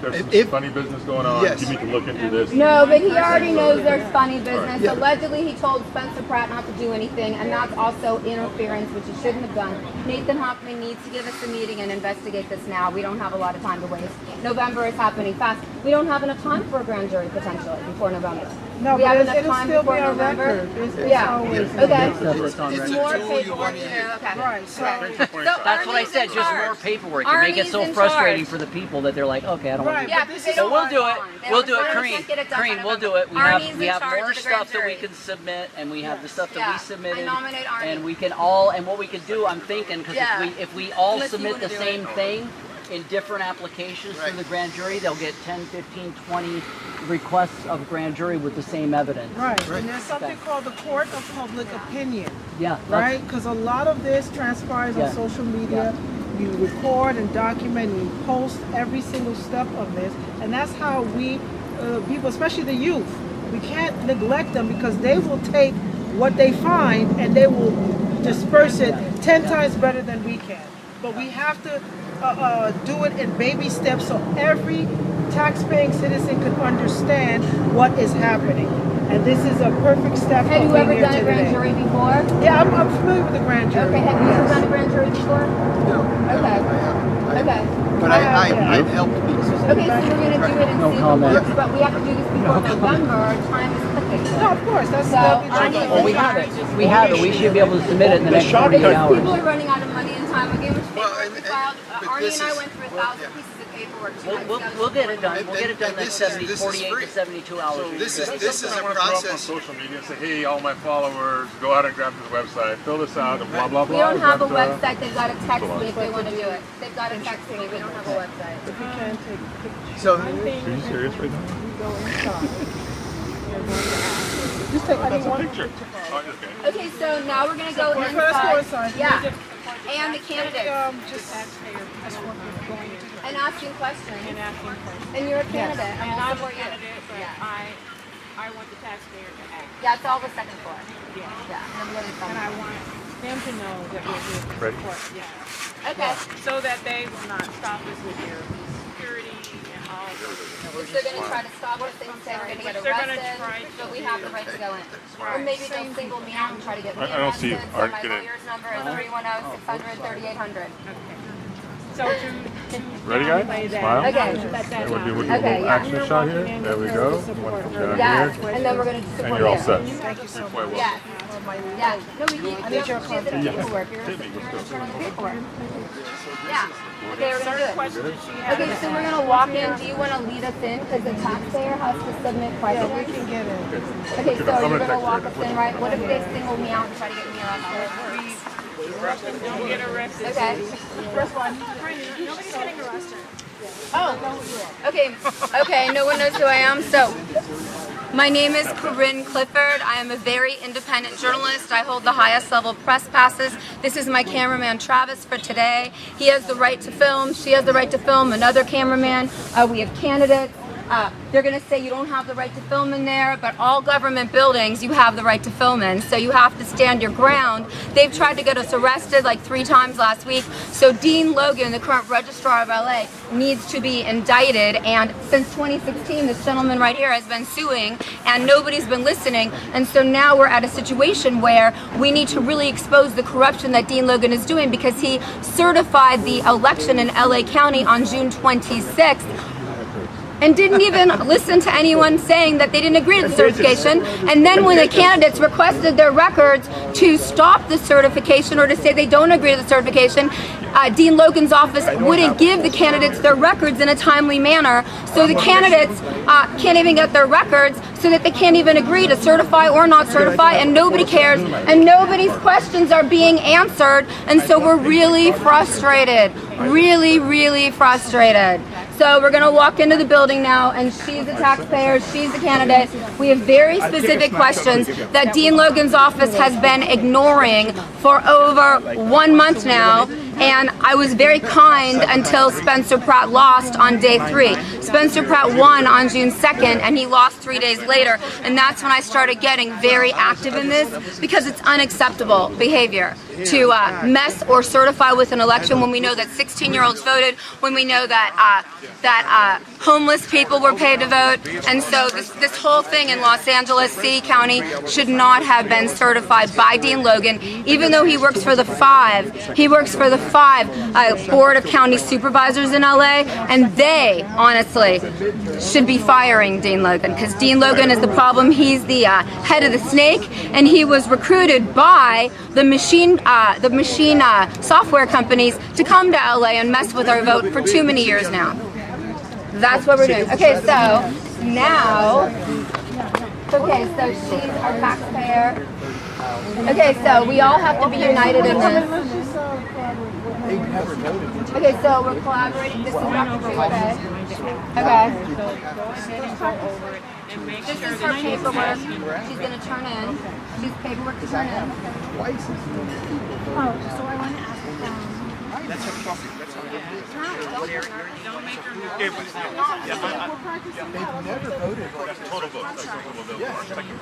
There's some If- funny business going on. Yes. You need to look into this. No, but he already knows there's funny business. Yeah. Allegedly, he told Spencer Pratt not to do anything, and that's also interference, which he shouldn't have done. Nathan Hockman needs to give us a meeting and investigate this now. We don't have a lot of time to waste. November is happening fast. We don't have enough time for a grand jury potentially before November. No, we but have enough it'll time still be before on November. record. It's Yeah. always Okay. it's a More tool you paperwork want to to do. use. Okay. Right, so- Okay. That's your point, So Scott. That's what I Arnie's said, in just charge. more paperwork. You make it Arnie's so in frustrating charge. for the people that they're like, okay, I don't want to do Yeah, that. because they So don't we'll want do it. They We'll don't do it. want us Kareem, to get it done by Kareem, we'll do November. it. Arnie's We in have charge more of the stuff grand that we jury. can submit, and we have the stuff that Yeah. we submitted. I nominate Arnie. And we can all, and what we could do, I'm thinking, because Yeah. if we all Unless you submit wanna the do same it. thing in different applications Right. to the grand jury, they'll get 10, 15, 20 requests of grand jury with the same evidence. Right, Right. and there's something called the court of public opinion, Yeah. right? Because a lot of this transpires Yeah. on social media. You record and document, you post every single step of this, and that's how we, people, especially the youth, we can't neglect them because they will take what they find and they will disperse it 10 times better than we can. But we have to do it in baby steps so every taxpaying citizen can understand what is happening. And this is a perfect step Have of you being ever here done a grand today. jury before? Yeah, I'm familiar with the grand jury. Okay, have you ever done a grand jury before? No, Okay. I haven't. Okay. But I've helped people. Okay, so we're gonna do it and No see if it comment. works, but we have to do this before November. Our time is clicking. No, of course, that's So, that'd be Arnie just is Well, we in have charge. it. We have it. We should be able to submit it in the next 48 Because hours. people are running out of money and time. Again, which Well, paperwork we filed. but Arnie this and I is- went through well, 1,000 yeah. pieces of paperwork. to We'll get it done. We'll get it done in the next 48 to 72 hours. So this is That's this something is I a want to throw up on process. social media and say, hey, all my followers, go out and grab this website, fill this out, and blah, blah, blah. We don't have a Is that, website. They've got to text me if they want to do it. They've got to text me. We don't have a website. if you can take pictures. So Are you serious right now? You go inside. They're going to ask. Just take, I That's need a one picture. picture. Oh, okay. Okay, so now we're gonna go Let's go inside. inside. Yeah, and the candidates Just and asking questions. And asking questions. And you're a candidate. And I'm I'm a support you. candidate, but I want the taxpayer to act. Yeah, it's all the second floor. Yeah. Yeah, and then the And I other want them to know that we're here to Ready? support, yeah. side. Okay. So that they will not stop us with their security and all those If they're gonna try to stop us and say we're gonna get They're gonna arrested, try to- but we have the right to go in. Or maybe they'll single me out and try to get me I don't see you. arrested. So Aren't my gonna- lawyer's number is 310-600-3800. So to Ready, guys? downplay that- Smile. Okay. And we'll do a Okay, little yeah. action shot here. There we go. One from down Yes, here. and then we're gonna support And you're all you. set. Thank you so much. Quite well. Yes. Yeah. No, we need. I need your she has the paperwork. You're returning the paperwork. Yeah. Okay, we're gonna do it. Question that she had. Okay, so we're gonna walk in. Do you want to lead us in? Because the taxpayer has to submit questions. We can get it. Okay, so I'm you're gonna gonna walk text us in, right? What if they single me out and try to get me arrested? Don't get arrested. Okay. Nobody's getting arrested. Oh, okay. Okay, no one knows who I am. So, my name is Corinne Clifford. I am a very independent journalist. I hold the highest level press passes. This is my cameraman Travis for today. He has the right to film. She has the right to film. Another cameraman. We have candidates. They're going to say you don't have the right to film in there, but all government buildings you have the right to film in, so you have to stand your ground. They've tried to get us arrested like 3 times last week, so Dean Logan, the current registrar of LA, needs to be indicted, and since 2016 this gentleman right here has been suing and nobody's been listening, and so now we're at a situation where we need to really expose the corruption that Dean Logan is doing because he certified the election in LA County on June 26th and didn't even listen to anyone saying that they didn't agree to the certification. And then when the candidates requested their records to stop the certification or to say they don't agree to the certification, Dean Logan's office wouldn't give the candidates their records in a timely manner. So the candidates can't even get their records, so that they can't even agree to certify or not certify, and nobody cares, and nobody's questions are being answered, and so we're really frustrated. Really frustrated. So we're going to walk into the building now, and she's the taxpayer, she's the candidate. We have very specific questions that Dean Logan's office has been ignoring for over 1 month now, and I was very kind until Spencer Pratt lost on day 3. Spencer Pratt won on June 2nd, and he lost 3 days later, and that's when I started getting very active in this, because it's unacceptable behavior to mess or certify with an election when we know that 16-year-olds voted, when we know that homeless people were paid to vote, and so this whole thing in Los Angeles City County should not have been certified by Dean Logan, even though he works for the 5 Board of County Supervisors in LA, and they honestly should be firing Dean Logan, because Dean Logan is the problem. He's the head of the snake, and he was recruited by the machine software companies to come to LA and mess with our vote for too many years now. That's what we're doing. Okay, so now, so she's our taxpayer. Okay, so we all have to be united in this. Okay, so we're collaborating. This is Dr. Tuesday. Okay. This is her paperwork. She's going to turn in. She's paperwork to turn in. Oh, so I want to ask. That's her property. That's her Don't make her nervous. They've never voted. Total vote. That's a total vote.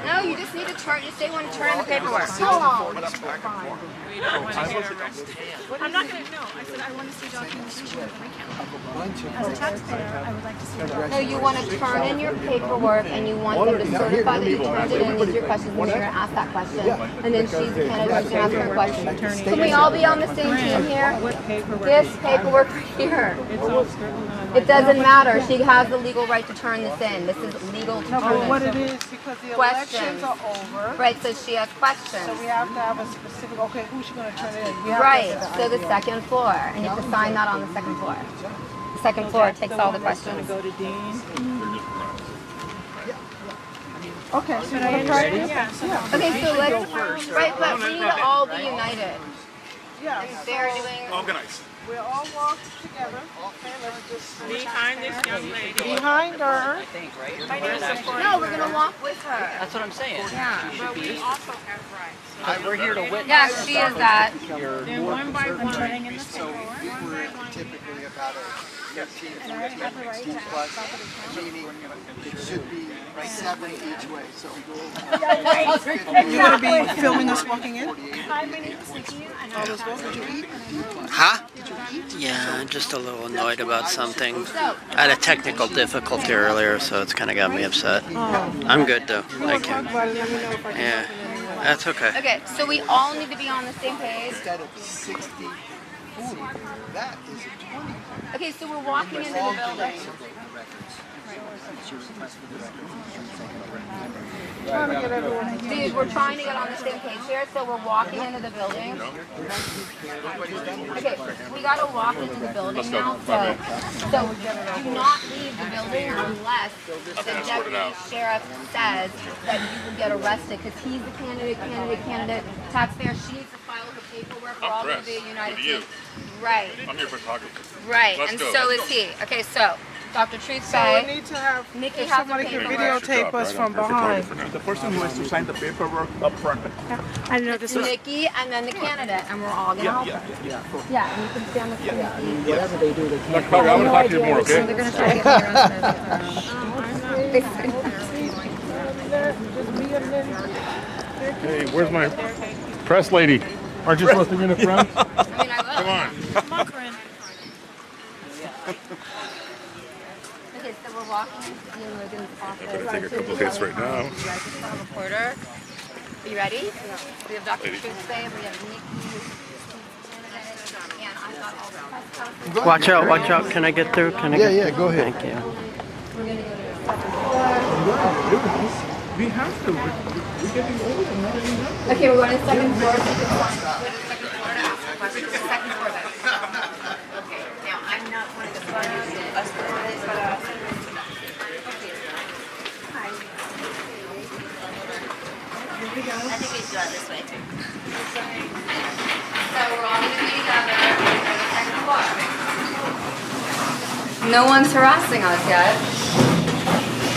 No, you just need to turn. You say you want to turn in the paperwork. Oh, We don't want to get arrested. I'm not going to, no, I said I want to see documentation of my account. As a taxpayer, I would like to see documentation. No, you want to turn in your paperwork and you want them to certify that you turned it in with your questions, and you're going to ask that question. And then she's the candidate who's going to ask her question. Can we all be on the same team here? This paperwork right here. It doesn't matter. She has the legal right to turn this in. This is legal to No, turn but what in. it is, because the Questions. elections are over, Right, so she has questions. so we have to have a specific, okay, who's she going to turn it in? We have to Right, have so the idea. second floor, and you have to sign that on the second floor. The second floor takes all the questions. Go to Dean. Okay, so the person, Yeah. Okay, so let's, right, but we need to all be united. yeah, They're doing, Organize. we'll all walk together. Okay, let's just Behind this young lady. behind her. I think, right? no, we're gonna walk with her. That's what I'm saying. Yeah. She But should we be. also have rights. We're here to witness. Yeah, she is that. Then one by one. So if we're typically about a And I have the right to ask plus, about the account. meaning it should be 7 each way. So You're going to be filming us walking in? Hi, my name is Nikki, and I'm Did you eat? Huh? Yeah, just a little annoyed about something. I had a technical difficulty earlier, so it's kind of got me upset. I'm good though. Thank you. Yeah, that's okay. Okay, so we all need to be on the same page. instead of 60, 40, that is a 20. Okay, so we're walking into the building. Dude, we're trying to get on the same page here, so we're walking into the building. Okay, we gotta walk into the building now, so do not leave the building unless the deputy sheriff says that you will get arrested, because he's the candidate, taxpayer. She needs to file her paperwork. We're all gonna be United States. Right. I'm your photographer. Right, Let's and go. so is he. Okay, so Dr. Truth So we Bay, need to have, Nikki if has somebody the can paperwork. videotape us from behind. The person who has to sign the paperwork up front. I didn't know this was. Nikki and then the candidate, and we're all gonna help her. Yeah, and you can stand with me. Whatever they do, they can't. I'm gonna talk to you more, okay? They're gonna try to get me arrested. Hey, where's my press lady? Aren't you supposed to be in the front? I mean, I will. Come on. Come on, Corinne. Okay, so we're walking into Ian Logan's office. better take a couple hits right now. Reporter. Are you ready? We have Dr. Truth Bay, we have Nikki, and I got all the press conferences. Watch out. Can I get through? Can I get Yeah, go ahead. Thank you. We're gonna go to the second floor. We have to. We're getting old and not enough. Okay, we're going to the second floor. Go to the second floor to ask questions. The second floor, though. Okay, now I'm not one of the funniest. I think we should go out this way. So we're all going to be together on the second floor. No one's harassing us yet.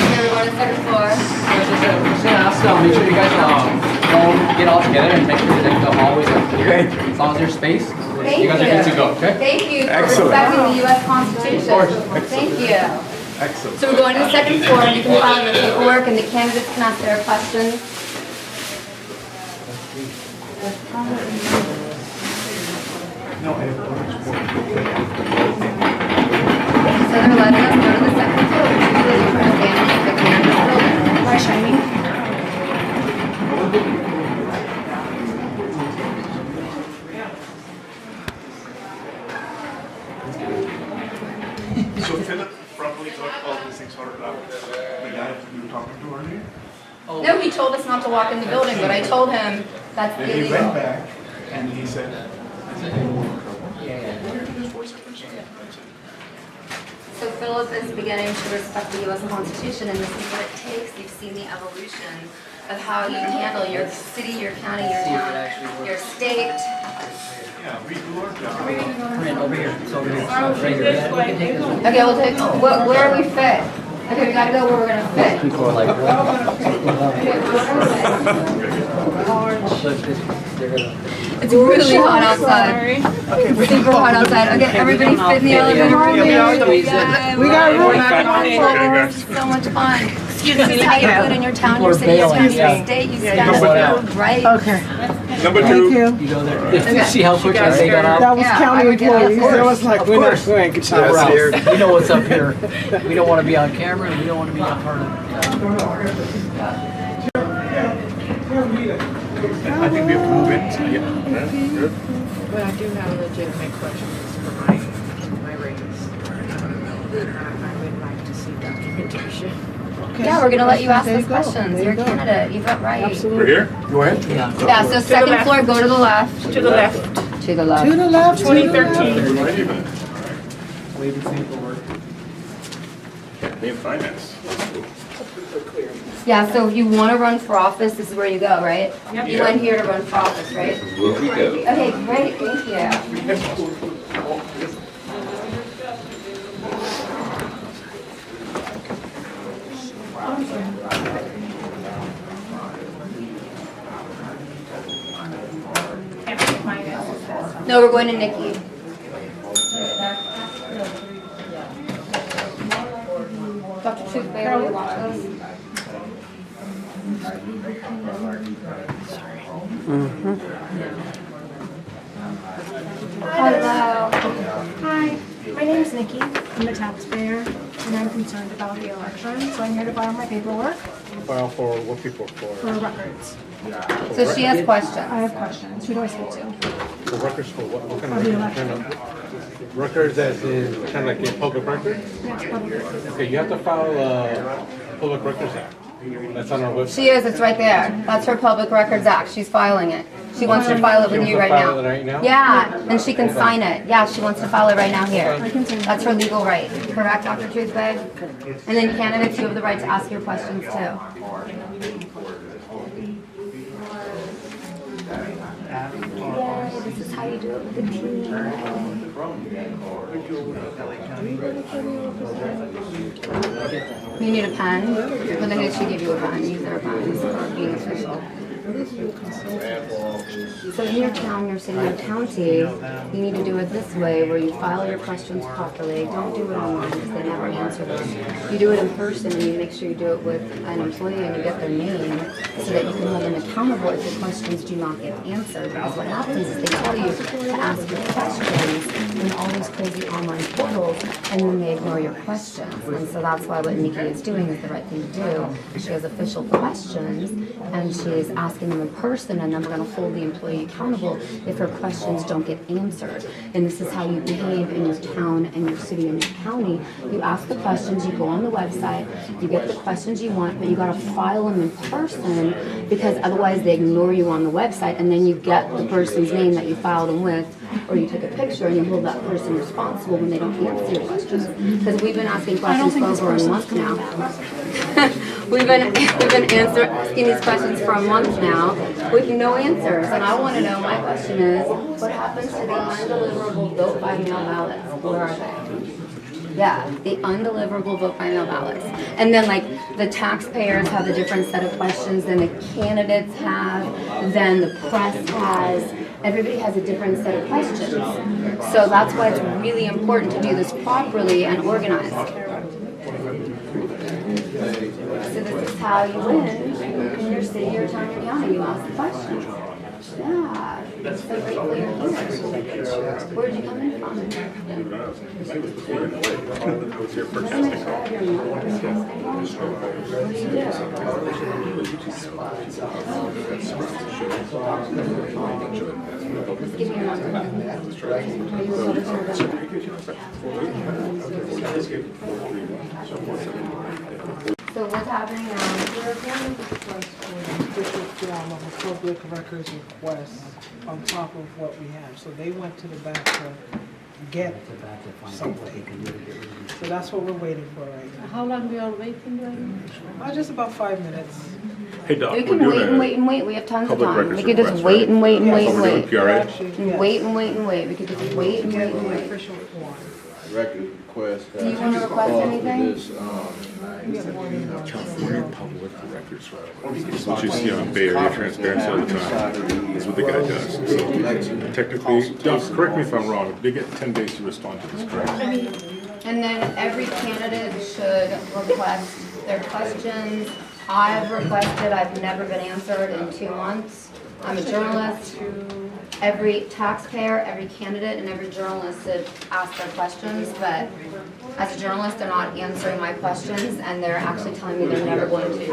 Okay, we're going to the second floor. Just gonna ask, make sure you guys don't get all together and make sure that the hallways are clear. As long as there's space, you guys are good to go, okay? Thank you for respecting the U.S. Constitution. Thank you. Excellent. So we're going to the second floor, and you can file your paperwork, and the candidates can ask their questions. So they're letting us go to the second floor, which is really trying to damage the campus building. Why shiny? So Philip probably got all these things sorted out. The guy you were talking to earlier? No, he told us not to walk in the building, but I told him that's Then he illegal. went back and he said, So Philip is beginning to respect the U.S. Constitution, and this is what it takes. You've seen the evolution of how you handle your city, your county, your town, your state. yeah, we do our job. Corinne, over here. It's over here. Right here. Yeah, we can take this one. Okay, we'll take, where are we fit? Okay, we gotta go where we're gonna fit. People are like, It's really hot outside. It's super hot outside. Okay, everybody fit in the elevator. Yeah, We got room. This is so much fun. Excuse me, how you do it in your town, your city, your county, your state. You stand up, right? Okay, Number thank two. you. you go there. You see how quick they got out? That was Yeah, I county would get employees. out. That was like, we're not going. Good job, Ralph. We know what's up here. We don't want to be on camera, and we don't want to be on part of it. I think we have to move in. Yeah. But I do have legitimate questions for my race. I would like to see documentation. Yeah, we're gonna let you ask us questions. You're a candidate. You've got rights. We're here? Go ahead. Yeah, so second floor, go to the left. To the left. To the left. To the left. 2013. Right even. Campaign finance. Yeah, so if you want to run for office, this is where you go, right? You went here to run for office, right? Where we go. Okay, great, thank you. No, we're going to Nikki. Dr. Truth Bailey, will you watch this? Hello. Hi, my name is Nikki. I'm a taxpayer, and I'm concerned about the election, so I'm here to file my paperwork File for what people for? for records. So she has I questions. have questions. Who do I speak to? For records for what kind For the of election. records as in kind of like a public record? Yes, public records. Okay, you have to file a Public Records Act. That's on our website. She is, it's right there. That's her Public Records Act. She's filing it. She wants to file it with you right File it right now. now? Yeah, and she can sign it. Yeah, she wants to file it right now here. That's her legal right. Correct, Dr. Truthbay? And then candidates, you have the right to ask your questions too. Yay, this is how you do it with the team. You need a pen? Well, then she give you a pen. Use her pen. This is being official. So in your town, your city, your county, you need to do it this way, where you file your questions properly. Don't do it online because they never answer them. You do it in person, and you make sure you do it with an employee and you get their name so that you can hold them accountable if your questions do not get answered. Because what happens is they tell you to ask your questions in all these crazy online portals, and then they ignore your questions. And so that's why what Nikki is doing is the right thing to do. She has official questions, and she is asking them in person, and then we're going to hold the employee accountable if her questions don't get answered. And this is how you behave in your town and your city and your county. You ask the questions, you go on the website, you get the questions you want, but you got to file them in person because otherwise they ignore you on the website, and then you get the person's name that you filed them with, or you take a picture and you hold that person responsible when they don't answer your questions. Because we've been asking questions for over a month now. we've been asking these questions for a month now with no answers. And I want to know, my question is, what happens to the undeliverable vote by mail ballots? Where are they? Yeah, the undeliverable vote by mail ballots. And then like the taxpayers have a different set of questions than the candidates have, than the press has. Everybody has a different set of questions. So that's why it's really important to do this properly and organized. So this is how you win in your city or town or county. You ask the questions. Yeah, that's so grateful you're here. Where'd you come in from? I was here for testing. Just give me your number. Are you a So what's happening now? We're going to put a public records request on top of what we have. So they went to the bank to get something. So that's what we're waiting for right now. How long we are waiting right Just about 5 minutes. Hey, Doc, We we're can doing wait and a wait and wait. We have tons of public time. records We could just request, wait right? and wait and wait and We're doing wait. PRA? Yes. Wait and wait and wait. We could just wait and wait and The wait. official form. Record request. Do you want to request anything? California Public Records. That's what you see on Bay Area Transparency all the time. That's what the guy does. So technically, Doc, correct me if I'm wrong, they get 10 days to respond to this, correct? And then every candidate should request their questions. I've requested, I've never been answered in 2 months. I'm a journalist. Every taxpayer, every candidate, and every journalist should ask their questions, but as a journalist, they're not answering my questions, and they're actually telling me they're never going to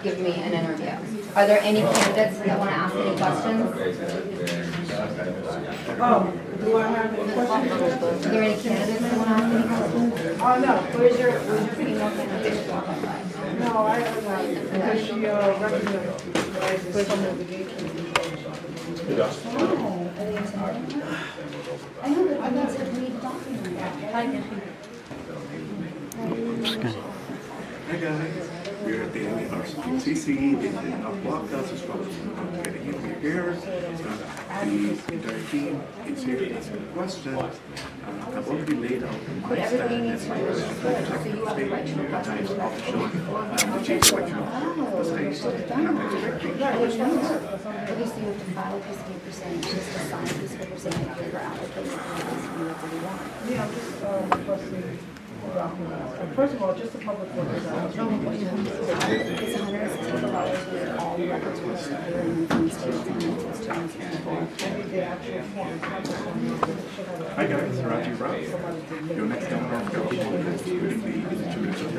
give me an interview. Are there any candidates that want to ask any questions? Do I have any questions? Are there any candidates that want to ask any questions? Oh, no. Where's your female candidate? No, I haven't had it. Because she recognized the some of the gatekeepers. I know that I need to read documents. Hi guys, we're at the TCE. They have blocked us from getting in here. The entire team is here to answer questions. I've already laid out the But everybody needs to understand, so you have the right to request Times it. official the chief section of the state. And I'm expecting Which ones? Okay, so you have to file a piece of paper saying just to sign a piece of paper saying that your application is what you want. Yeah, I'm just requesting documents. First of all, just the public workers hour. It's $164 with all the records were here and then it's The actual form. Hi guys, Rajiv Rao. Your next number of your will be the Institute of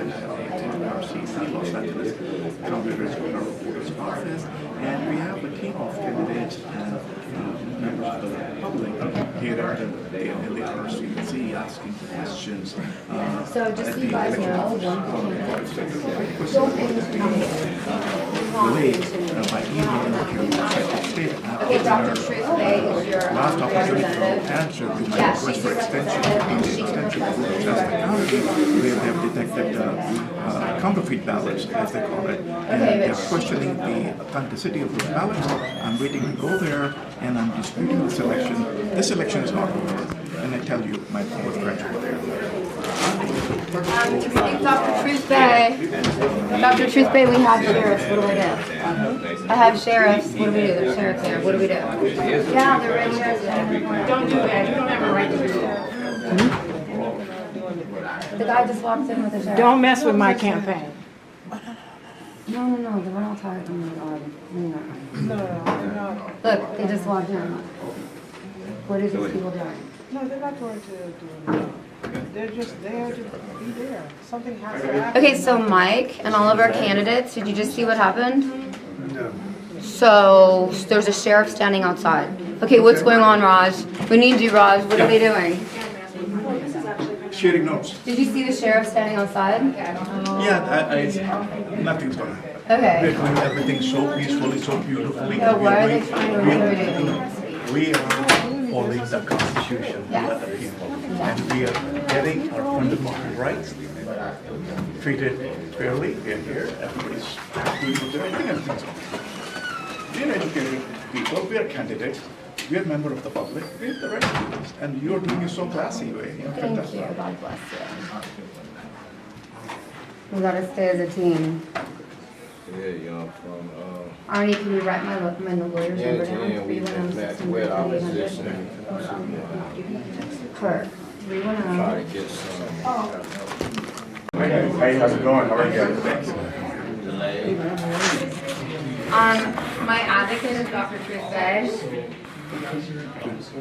RCC Los Angeles County Registrar of Voters Office, and we have a team of candidates and members of the public here at the RCC asking questions. So just so you guys know, by emailing your state. okay, Dr. Truthway is your Last opportunity for representative. answer to my Yeah, request she's for your extension representative, of and the she can extension of represent the county where they have detected counterfeit ballots, as they call it. And Okay, they're but questioning the authenticity of those ballots. I'm waiting to go there and I'm disputing this election. This election is not over. And I tell you, my postgraduate there. To speak Dr. Truthway. Dr. Truthway, we have sheriffs. What do I do? I have sheriffs. What do we do? There's sheriffs there. What do we do? Yeah, they're right here. Don't do that. You don't have a right to do that. The guy just walked in with a sheriff. Don't mess with my campaign. No, we're not talking about No. Look, they just walked in. What are these people doing? No, they're not going to do it. They're just there to be there. Something has to happen. Okay, so Mike and all of our candidates, did you just see what happened? No. So there's a sheriff standing outside. Okay, what's going on, Raj? We need you, Raj. What are they doing? Sharing notes. Did you see the sheriff standing outside? Yeah, nothing's going to happen. Okay. We're doing everything so peacefully, so beautifully. So why are they trying to intimidate? We are following the Constitution, we are the people, and we are getting our fundamental rights treated fairly. We are here, everybody's doing their thing, everything's okay. We are educated people, we are candidates, we are member of the public, we have the right to do this, and you are doing it so classy way. Thank you. God bless you. We gotta stay as a team. Yeah, y'all from, Arnie, can you write my lawyer's number down? we just met with opposition. Kurt, 310. Try to get some. Hey, how's it going? How are you guys? My advocate is Dr. Truthway.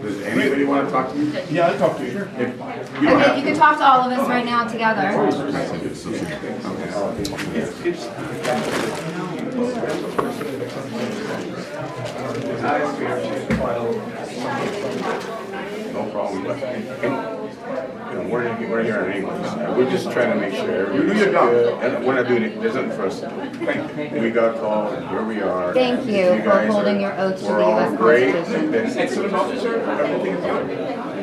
Does anybody want to talk to you? Yeah, I'll talk to you. If you don't Okay, have you can talk to all of us right now together. No problem, but we're here in English. We're just trying to make sure everything's good. And we're not doing it, there's nothing for us to do. We got called, here we are. Thank you for guys holding are- your oath to the We're all U.S. great. Constitution. excellent officer, everything is good.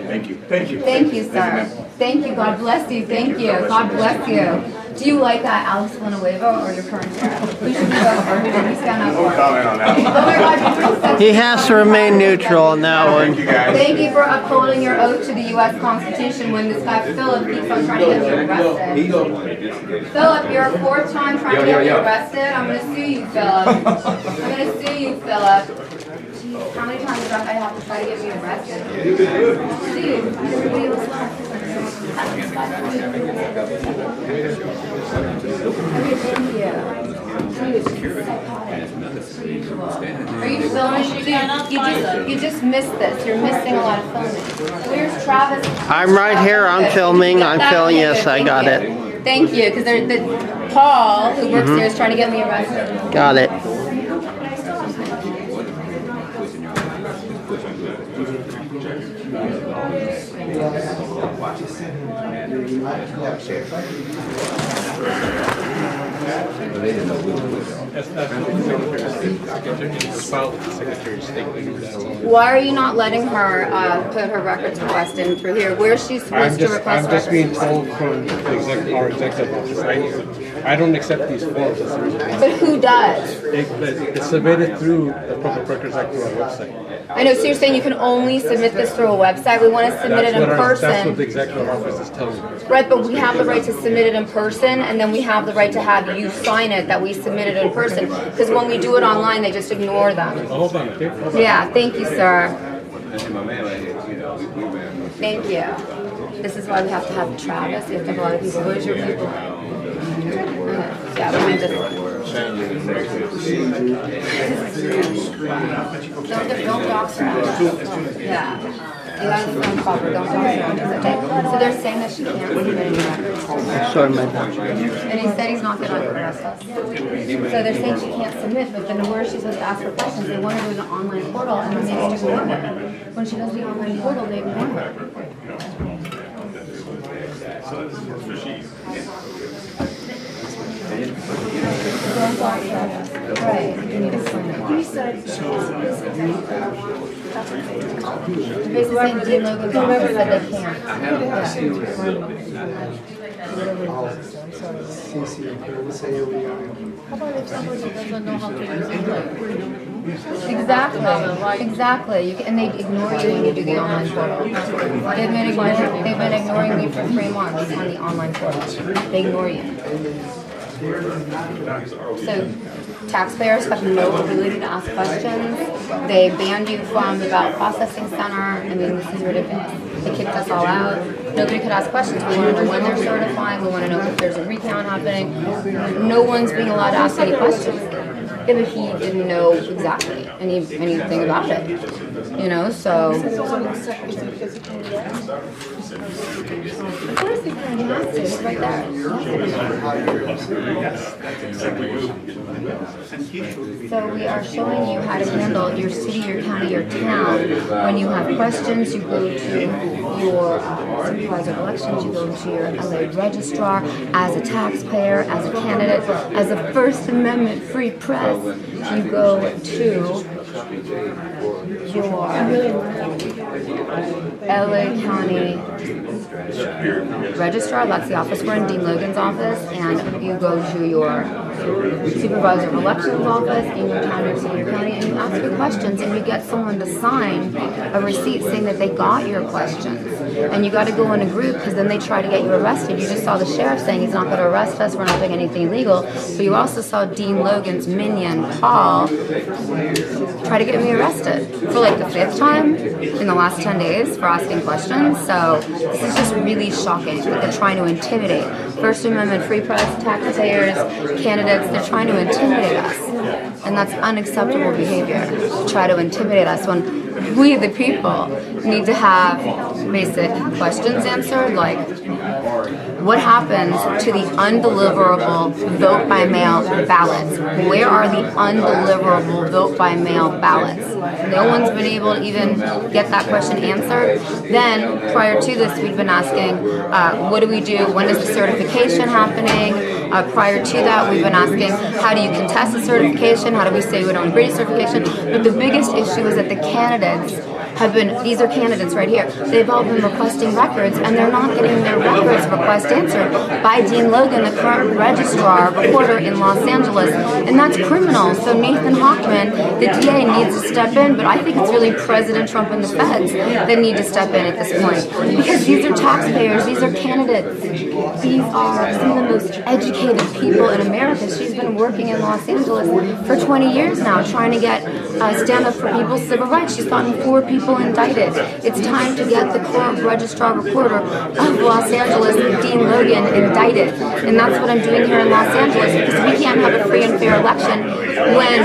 Thank you. Thank you. Thank you, sir. Thank you. God bless you. Thank you. God bless you. Do you like that Alex Villanueva or your current sheriff? Who should you vote for? Who should you stand up No for? comment on that Oh one. my God, you're so sexy. He has to remain neutral on that one. Thank you guys. Thank you for upholding your oath to the U.S. Constitution when this guy Philip keeps on trying to get me arrested. Philip, you're a fourth time trying to get me arrested. I'm going to sue you, Philip. I'm going to sue you, Philip. Jeez, how many times do I have to try to get me arrested? Dude, everybody was left. Okay, thank you. Are you filming? Dude, you just missed this. You're missing a lot of filming. Where's Travis? I'm right here. I'm filming. I'm filming. Yes, I got it. Thank you, because Paul, who works there, is trying to get me arrested. Got it. Why are you not letting her put her records request in through here? Where's she supposed to request I'm just being records? told from our executive office right here. I don't accept these forms. But who does? It's submitted through the Public Records Act through our website. I know, so you're saying you can only submit this through a website? We want to submit it in That's what the person. executive office is telling me. Right, but we have the right to submit it in person, and then we have the right to have you sign it that we submitted in person. Because when we do it online, they just ignore them. Hold on, okay? Hold on. Yeah, thank you, sir. Thank you. This is why we have to have Travis. We have to have a lot of people. Where's your people? Yeah, we're gonna just. Don't dox her. Yeah. You guys are from proper, don't dox her. Okay? So they're saying that she can't submit any records. Sure, man. And he said he's not gonna arrest us. So they're saying she can't submit, but then where is she supposed to ask for questions? They want her to do an online portal and then they just ignore her. When she does the online portal, they ignore her. Right, you need to sign it. He said, Basically saying Dean Logan's office said they can't. how about if somebody doesn't know how to use it? Exactly. And they ignore you when you do the online portal. They've been ignoring me for 3 months on the online portal. They ignore you. So taxpayers have no ability to ask questions. They banned you from the ballot processing center. I mean, this is ridiculous. They kicked us all out. Nobody could ask questions. We want to know when they're certifying. We want to know if there's a recount happening. No one's being allowed to ask any questions. Yeah, but he didn't know exactly anything about it. You know, so. Of course he can. He has to. It's right there. So we are showing you how to handle your city, your county, your town. When you have questions, you go to your supervisor of elections, you go to your LA registrar. As a taxpayer, as a candidate, as a First Amendment free press, you go to your LA County registrar, that's the office we're in, Dean Logan's office, and you go to your supervisor of elections office in your town or city or county, and you ask your questions, and you get someone to sign a receipt saying that they got your questions. And you got to go in a group because then they try to get you arrested. You just saw the sheriff saying he's not going to arrest us, we're not doing anything illegal, but you also saw Dean Logan's minion, Paul, try to get me arrested for like the 5th time in the last 10 days for asking questions. So this is just really shocking that they're trying to intimidate First Amendment free press, taxpayers, candidates. They're trying to intimidate us, and that's unacceptable behavior to try to intimidate us when we, the people, need to have basic questions answered, like what happens to the undeliverable vote by mail ballots? Where are the undeliverable vote by mail ballots? No one's been able to even get that question answered. Then, prior to this, we'd been asking, what do we do? When is the certification happening? Prior to that, we've been asking, how do you contest the certification? How do we say we don't agree to certification? But the biggest issue is that the candidates have been, these are candidates right here, they've all been requesting records, and they're not getting their records request answered by Dean Logan, the current registrar reporter in Los Angeles, and that's criminal. So Nathan Hochman, the DA, needs to step in, but I think it's really President Trump and the feds that need to step in at this point, because these are taxpayers, these are candidates, these are some of the most educated people in America. She's been working in Los Angeles for 20 years now, trying to get stand up for people's civil rights. She's gotten 4 people indicted. It's time to get the current registrar reporter of Los Angeles, Dean Logan, indicted. And that's what I'm doing here in Los Angeles, because we can't have a free and fair election when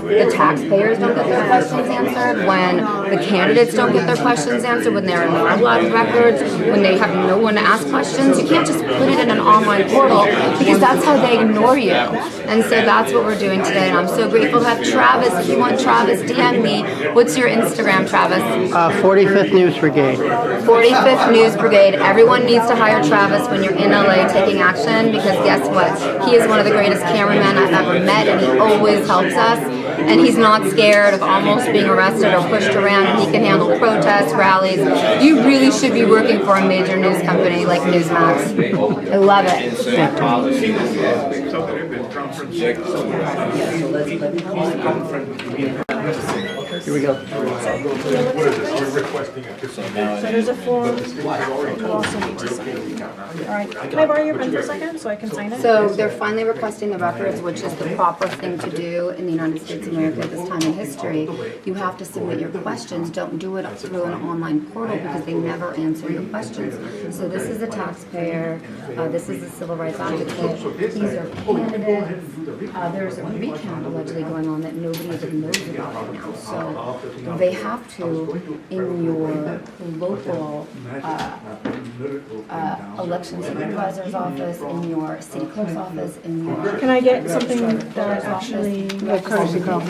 the taxpayers don't get their questions answered, when the candidates don't get their questions answered, when there are not a lot of records, when they have no one to ask questions. You can't just put it in an online portal, because that's how they ignore you. And so that's what we're doing today, and I'm so grateful to have Travis. If you want Travis, DM me. What's your Instagram, Travis? 45th News Brigade. 45th News Brigade. Everyone needs to hire Travis when you're in LA taking action, because guess what? He is one of the greatest cameramen I've ever met, and he always helps us. And he's not scared of almost being arrested or pushed around, and he can handle protests, rallies. You really should be working for a major news company like Newsmax. I love it. Here we go. What is this? You're requesting a So there's a form you also need to sign. All right, can I borrow your pen for a second so I can sign it? So they're finally requesting the records, which is the proper thing to do in the United States of America at this time in history. You have to submit your questions. Don't do it through an online portal because they never answer your questions. So this is a taxpayer. This is a civil rights advocate. These are candidates. There's a recount allegedly going on that nobody even knows about right now. So they have to, in your local election supervisor's office, in your city clerk's office, in your... Can I get something that actually, like courtesy call?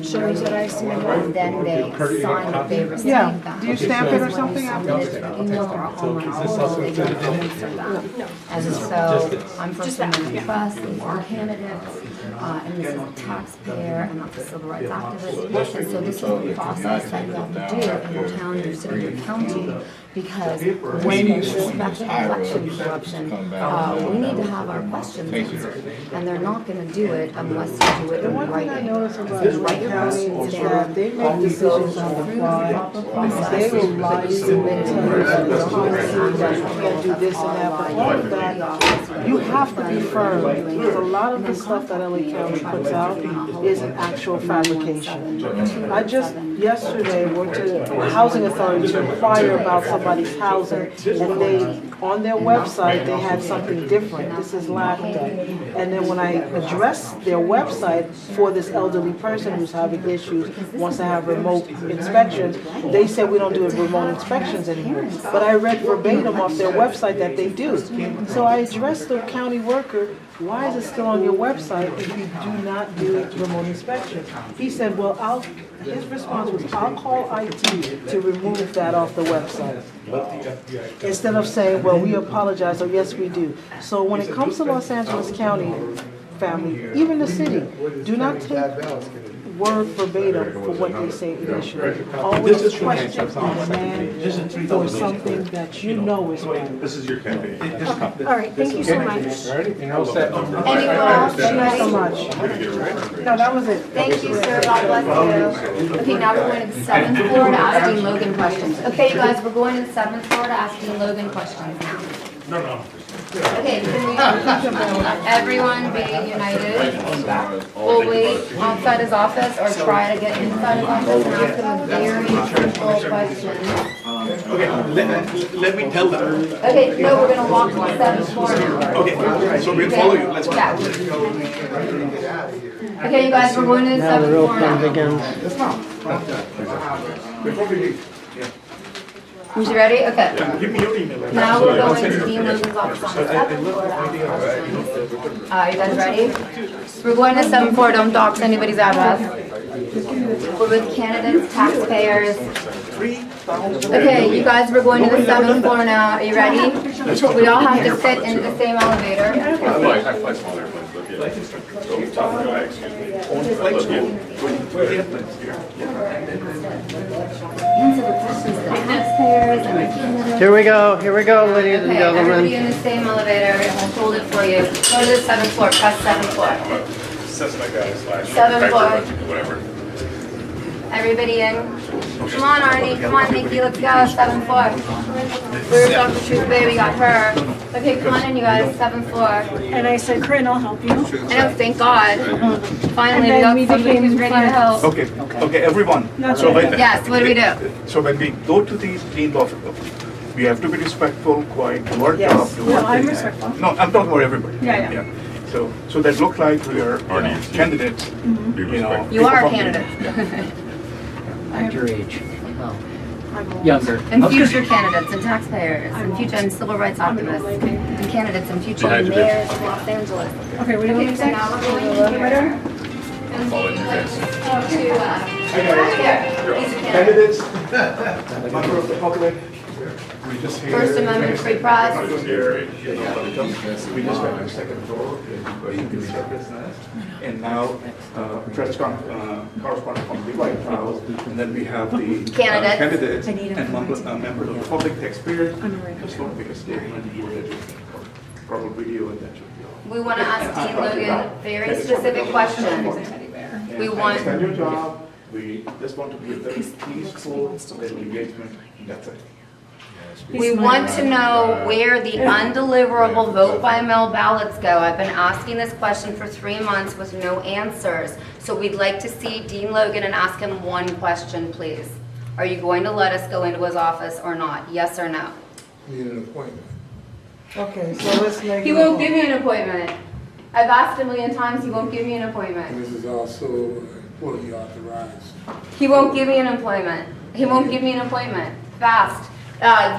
Shows that I submitted, and then they sign that they received Yeah. that. Do you stamp it or Because something when you submit it through email or online portal, they don't answer that. And so I'm First Amendment Trust, these are candidates, and this is a taxpayer, and that's a civil rights activist. And so this is the process that you have to do in your town, your city, your county, because when you suspect election corruption, we need to have our questions answered. And they're not gonna do it unless you do it in One thing I writing. noticed about So LA write your County questions is down. that they make decisions on the fly. They will lie to you and tell you that the policy, that you can't do this and that, but all of that, you have to be firm. Because a lot of the stuff that LA County puts out is an actual fabrication. I just yesterday went to the housing authority to inquire about somebody's housing, and they, on their website, they had something different. This is laughed at. And then when I addressed their website for this elderly person who's having issues, wants to have remote inspections, they said we don't do remote inspections anymore. But I read verbatim off their website that they do. So I addressed the county worker, why is it still on your website if you do not do remote inspections? He said, well, his response was, I'll call IT to remove that off the website. Instead of saying, well, we apologize, or yes, we do. So when it comes to Los Angeles County, family, even the city, do not take word verbatim for what they say initially. Always question and demand for something that you know is right. This is your campaign. All right, thank you so much. Anyone else? Thank you so much. No, that was it. Thank you, sir. God bless you. Okay, now we're going to the 7th floor to asking Logan questions. Okay, you guys, we're going to the 7th floor to asking Logan questions now. No. Okay, can we everyone be united? We'll wait outside his office or try to get inside his office and ask him a very simple question. Okay, let me tell them. Okay, no, we're gonna walk to the 7th floor now. Okay, so we'll follow you. Let's go. Yeah. Okay, you guys, we're going to the 7th floor now. Before we leave. Is you ready? Okay. Give me your email. Now we're going to Dean Logan's office on the 7th floor to ask questions. You guys ready? We're going to 7th floor, don't dox anybody's address. We're with candidates, taxpayers. Okay, you guys, we're going to the 7th floor now. Are you ready? We all have to fit into the same elevator. I fly small airplanes, but yeah. Answer the questions to the taxpayers and the candidates. Here we go, ladies and Okay, everybody gentlemen. in the same elevator. I'll hold it for you. Go to the 7th floor. Press 7th floor. Cessna guy slash. 7th floor. Whatever. Everybody in. Come on, Arnie. Come on, Nikki. Let's go. 7th floor. Where's Dr. Truth Baby? Got her. Okay, come on in, you guys. 7th floor. And I said, Corinne, I'll help you. I know, thank God. Finally, we And then got we somebody who's became ready to help. Okay, everyone. So Yes, what do we do? So when we go to these dean's office, we have to be respectful, quiet, do our job, do No, our I'm thing. respectful. No, I'm talking about everybody. Yeah. So that look like we are candidates, Be you know. respectful. You are a people from- candidate. At your age. Younger. And future candidates and taxpayers and future and civil rights activists and candidates and future Behind you, mayors of Los Angeles. Okay, what do you Okay, want so to now we're going in here. And Following we you like guys. to talk to, here, these are candidates. Candidates, member of the public, we just here. First Amendment free press. We just went to the second floor, where you can check business. And now, press correspondent from the White House, and then we have the Candidates. candidates and members of the public taxpayers. Just want to make a statement, probably video and that should be all. We want to ask Dean Logan very specific questions. We want, understand your job. We just want to be very peaceful, little engagement, and that's it. we want to know where the undeliverable vote by mail ballots go. I've been asking this question for 3 months with no answers. So we'd like to see Dean Logan and ask him one question, please. Are you going to let us go into his office or not? Yes or no? Need an appointment. Okay, so let's make. He won't give me an appointment. I've asked a million times, he won't give me an appointment. This is also employee authorized. He won't give me an appointment. He won't give me an appointment. Fast.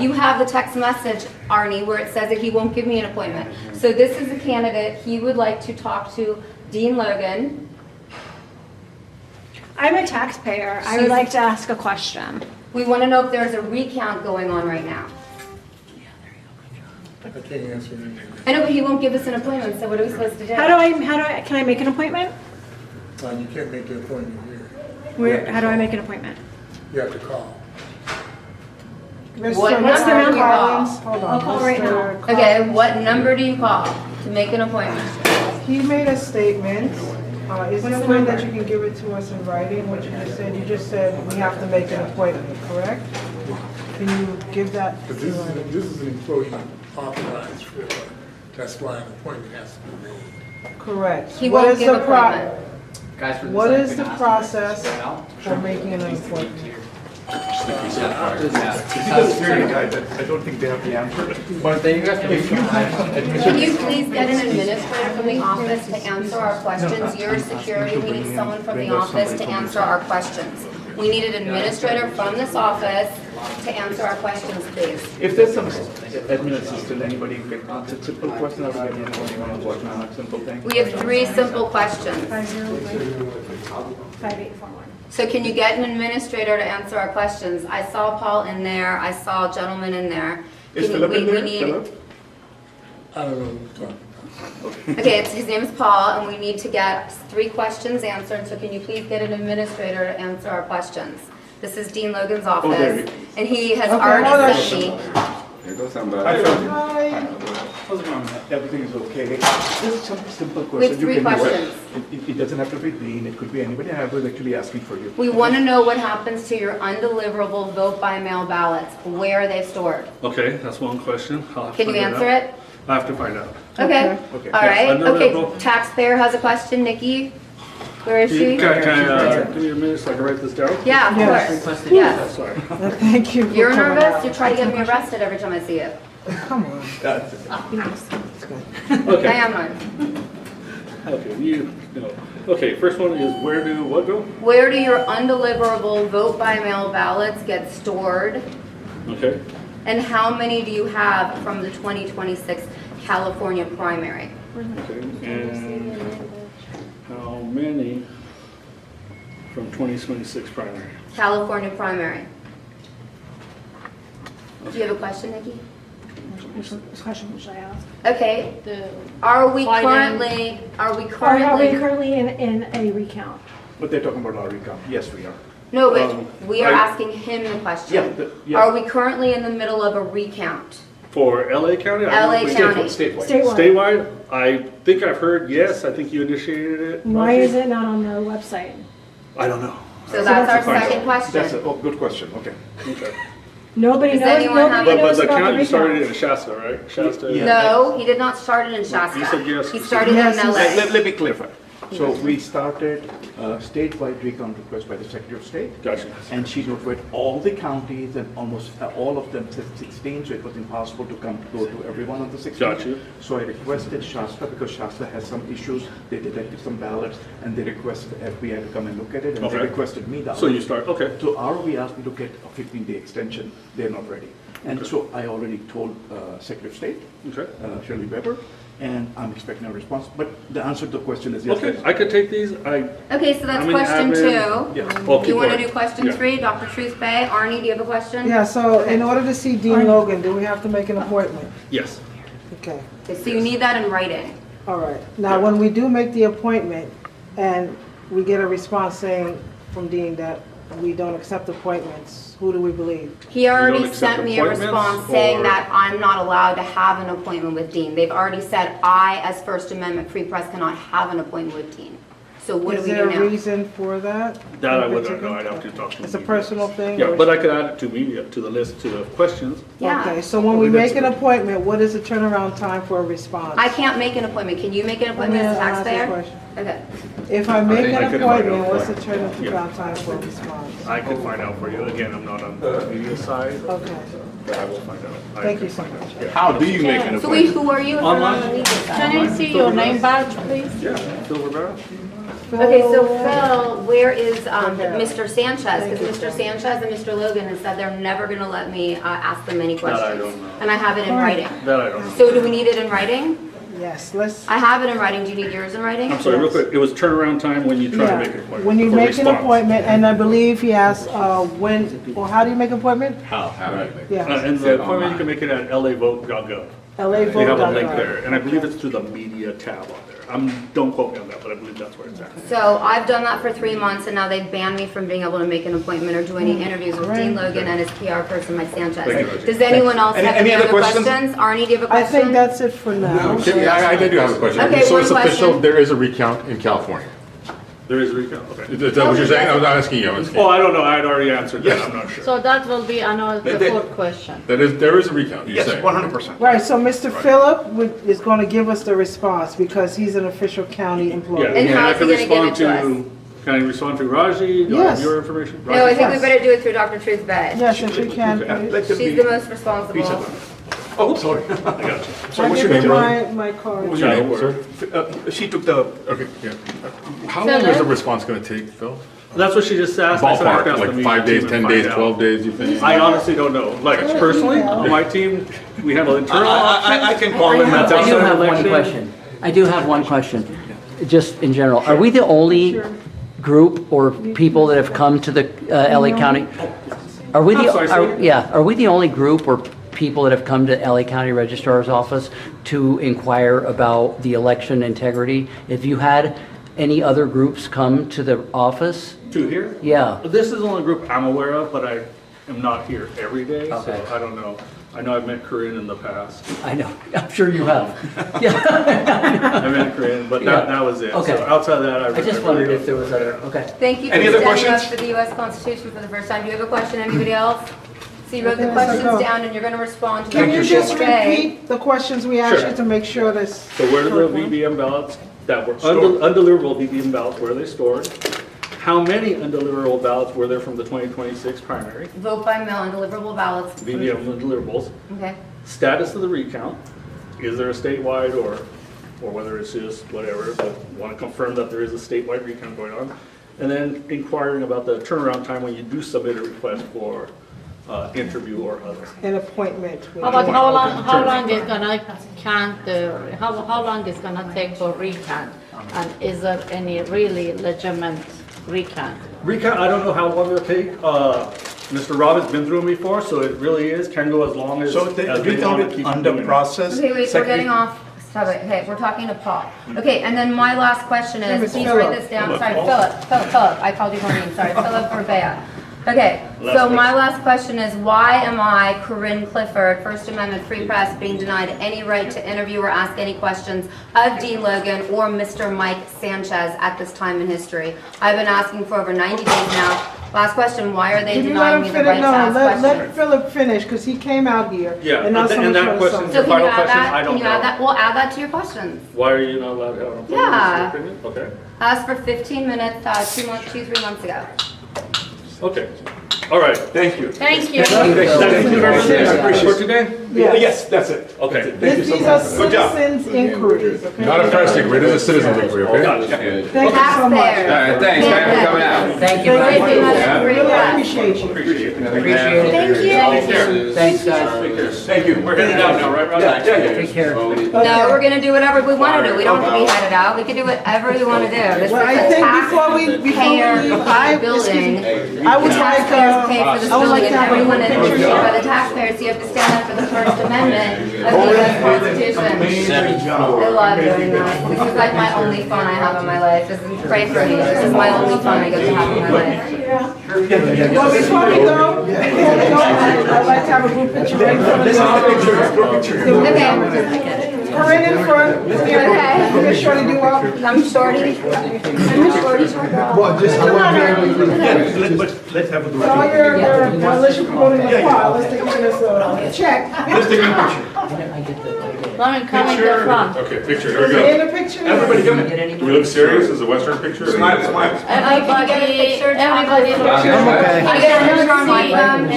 You have the text message, Arnie, where it says that he won't give me an appointment. So this is a candidate. He would like to talk to Dean Logan. I'm a taxpayer. I would like to ask a question. We want to know if there's a recount going on right now. I can't answer anything. I know, but he won't give us an appointment, so what are we supposed to do? Can I make an appointment? You can't make the appointment here. How do I make an appointment? You have to call. What What's the number do number? you call? Hold on. I'll call right now. Okay, what number do you call to make an appointment? He made a statement. Is there What's a the way number? that you can give it to us in writing, what you just said? You just said we have to make an appointment, correct? Can you give that? But this is an employee authorized for, that's why an appointment has to be made. Correct. He What won't is give the appointment. Guys, for this, What I've is been the asking process right now. for making an appointment? Because very guys, I don't think they have the answer. But Then you guys can if you have some Can administrative. you please get an administrator from the office to answer our questions? You're security, we need someone from the office to answer our questions. We need an administrator from this office to answer our questions, please. If there's some admin assistant, anybody who can answer simple questions, I'll get anyone working on a simple thing. We have 3 simple questions. 5841. So can you get an administrator to answer our questions? I saw Paul in there, I saw a gentleman in there. Is Can you- Philip in we there? need- Philip? I don't know what you're talking about. Okay, his name is Paul, and we need to get 3 questions answered, so can you please get an administrator to answer our questions? This is Dean Logan's there office, he- and he has Okay, already hold on. sent me. There goes Hi, somebody. Philip. Hi. How's it going? Everything is okay. This is some simple question. We have 3 questions. It doesn't have to be Dean, it could be anybody. I was actually asking for you. We want to know what happens to your undeliverable vote by mail ballots. Where are they stored? Okay, that's one question. I'll have to Can you find answer out. it? I have to find out. Okay. Okay. All right. Yes, Okay. undeliverable. Taxpayer has a question. Nikki, where is she? Can I give me a minute so I can write this down? Yeah, of Yes. course. Yes. Sorry. Thank you for You're coming nervous? out. You try to get me arrested every time I see you. Come on. Okay. I am not. Okay. Okay. First one is where do what go? Where do your undeliverable vote by mail ballots get stored? Okay. And how many do you have from the 2026 California primary? Okay. And how many from 2026 primary? California primary. Do you have a question, Nikki? Which question should I ask? Okay. Are we currently, Are we currently in a recount? But they're talking about our recount. Yes, we are. No, but we are I- asking him the question. Yeah. Are we currently in the middle of a recount? For LA County? LA County. Statewide. Statewide. Statewide? I think I've heard yes. I think you initiated it. Why is it not on the website? I don't know. So that's our Find out. second That's question. a good question. Okay. Okay. Nobody Does knows. anyone have- Nobody But knows the about count the you started recount. in Shasta, right? Shasta. Yeah. No, he did not start it in Shasta. You said yes. He started Yes, in LA. Let me clarify. So we started a statewide recount request by the Secretary of State. Gotcha. And she notified all the counties and almost all of them said 16, so it was impossible to go to every one of the 16. Gotcha. So I requested Shasta because Shasta has some issues. They detected some ballots and they requested FBI to come and look at it and they Okay. requested me that. So you start, okay. So ROV asked me to get a 15-day extension. They're not ready. And so I already told Secretary of State, Okay. Shirley Weber, and I'm expecting a response. But the answer to the question is yes. Okay, I could take these. Okay, so that's I'm in question admin. 2. Yeah. I'll Do keep you want to going. do question Yeah. 3? Dr. Truth Bay, Arnie, do you have a question? Yeah, so in order to see Dean Logan, do we have to make an appointment? Yes. Okay, Okay, so you need that in writing. all right. Now, when we do make the appointment and we get a response saying from Dean that we don't accept appointments, who do we believe? He already accept sent me a appointments, response saying or- that I'm not allowed to have an appointment with Dean. They've already said I, as First Amendment Free Press, cannot have an appointment with Dean. So what do Is we there do a now? reason for that? That I would not know, I'd have to talk to. It's a media. personal thing? Yeah, or- but I could add it to media, to the list, to the questions. Yeah. Okay, so when we Okay, that's make an good. appointment, what is the turnaround time for a response? I can't make an appointment. Can you make an appointment as a Let me ask you a taxpayer? question. Okay. If I make I an could invite appointment, her. what's the Yeah. turnaround time for a response? I can find out for you. Again, I'm not on the media side, Okay, but I will find out. I thank can you so find out. much. Yeah. How do you make an So wait, appointment? who are you if we're not on the Online. media side? Can I see your name badge, please? Yeah, Phil Rivera? Okay, so Phil, where is Mr. Sanchez? Because Mr. Sanchez and Mr. Logan have said they're never going to let me ask them any That I questions. don't know. And I have it in writing. That I don't know. So do we need it in writing? Yes, let's, I have it in writing. Do you need yours in writing? I'm sorry, real quick. It was turnaround time when you try to yeah, make an appointment. when you for make an response. appointment, and I believe he asked, when, or how do you make an appointment? How? Yeah, And the appointment, you can make it at lavote.gov. LA They have a vote. link there, and I believe it's through the media tab on there. Don't quote me on that, but I believe that's where it's at. So I've done that for 3 months, and now they've banned me from being able to make an appointment or do any interviews with Dean Logan and his PR person, Mike Sanchez. Thank you, Roger. Does anyone else have any other questions? Arnie, do you have a I question? think that's it for now. I do have a question. Okay, So one it's official, question. there is a recount in California. There is a recount, okay. Is that what you're saying? I was asking you. I'm asking you. Oh, I don't know, I had already answered that, I'm not sure. So that will be another, the They- fourth question. There is a recount, you're Yes, saying? 100%. Right, so Mr. Phillip is gonna give us the response because he's an official county Yeah, employee. And and how I is can he gonna give respond it to us? Can I respond to Raji? Do I have Yes. your information? No, I Raji? think we better do it through Dr. Truth Bay. Yes, if you can, Okay. please. Let them She's be- the most responsible. Oh, sorry. I got you. So I'll what's give your you name? my card. What's your Yeah, name, don't sir? She took the, Okay, yeah. How long is the response gonna take, Phil? That's what she just asked. I said I have to Ballpark, ask the like media 5 days, team 10 and days, find 12 out. days, you think? I honestly don't know. Like personally, on my team, we handle internal I can call him. That's I do outside have one election. question. I do have one question, just in general. Are we the only group or people that have come to the LA County? Are we I'm the, sorry, say are- again? yeah, are we the only group or people that have come to LA County Registrar's office to inquire about the election integrity? Have you had any other groups come to the office? To here? Yeah. This is the only group I'm aware of, but I am not here every day, so Okay. I don't know. I know I've met Corinne in the past. I know, I'm sure you have. Yeah. I met Corinne, but Yeah. that was it. Okay. So outside of that, I just really wondered don't if there was other, okay. Thank you for Any other standing up questions? for the U.S. Constitution for the first time. Do you have a question, anybody else? So you wrote the Okay, let's questions go. down and you're gonna respond to Can Dr. you just Truth Bay. repeat the questions we asked Sure. you to make sure that's? So where do the VBM ballots that were Stored. undeliverable VBM ballots, where are they stored? How many undeliverable ballots were there from the 2026 primary? Vote by mail and deliverable ballots. VBM undeliverables. Okay. Status of the recount. Is there a statewide or whether it's just whatever, but want to confirm that there is a statewide recount going on. And then inquiring about the turnaround time when you do submit a request for interview or other. An appointment. with- How about how long is gonna count, how long is gonna take for recount? And is there any really legitimate recount? Recount, I don't know how long it'll take. Mr. Rob has been through them before, so it really is, can go as long as. So the as they recount want to is keep under doing it. process. Okay, wait, we're Secretary- getting off. Stop it. Okay, we're talking to Paul. Okay, and then my last question Name is, is please Philip. write this down. Sorry, Philip. I called you Maureen. Sorry, Philip Orbea. Okay, Last so my question. last question is, why am I, Corinne Clifford, First Amendment Free Press, being denied any right to interview or ask any questions of Dean Logan or Mr. Mike Sanchez at this time in history? I've been asking for over 90 days now. Last question, why are they Can you let denying him me the finish? right to No, ask let questions? Philip finish, because he came out here. Yeah, And now and someone's that trying to question- sum So it. can you Final add question, that? I don't Can you add know. that? We'll add that to your questions. Why are you not allowed to have an appointment? Yeah. What's your opinion? Okay, Asked for 15 minutes, 3 months ago. okay. All right. Thank you. Thank you. Thank you. For today? Yes, that's it. Okay. These are Good job. citizens' inquiries, okay? Not a press inquiry, this is a citizen's inquiry, okay? Thank you so much. Taxpayers. Thanks, man, for coming out. Thank you Thank very you, much. Madam Free Really Press. appreciate you. Appreciate it. Appreciate it. Thank you. Thanks, guys. Thank you. We're headed out now, right, Rob? Yeah. Take care. No, we're gonna do whatever we wanna do. We don't have to be headed out. We can do whatever we wanna do. This is Well, I a think before we leave, building. I would like, Taxpayers pay for this I would like building. to have a Everyone group is picture. paid by the taxpayers, so you have to stand up for the First Amendment of the U.S. Constitution. I love doing that. This is like my only fun I have in my life. This is, pray for me. This is my only fun I get to have in my life. Well, before we go, I'd like to have a group picture ready for the Okay. Right in front. Okay. Miss Shorty, do up. I'm shorty. Miss Shorty's her girl. Well, just Come on, Let's have a do. all your, unless you're promoting the file, let's take this, check. Let's take a picture. Logan, come in the front. Okay, picture, here we go. In the picture. Everybody come in. Do we look serious? Is it a Western picture? Smile, smile. Everybody, everybody. Can I get a picture on my phone?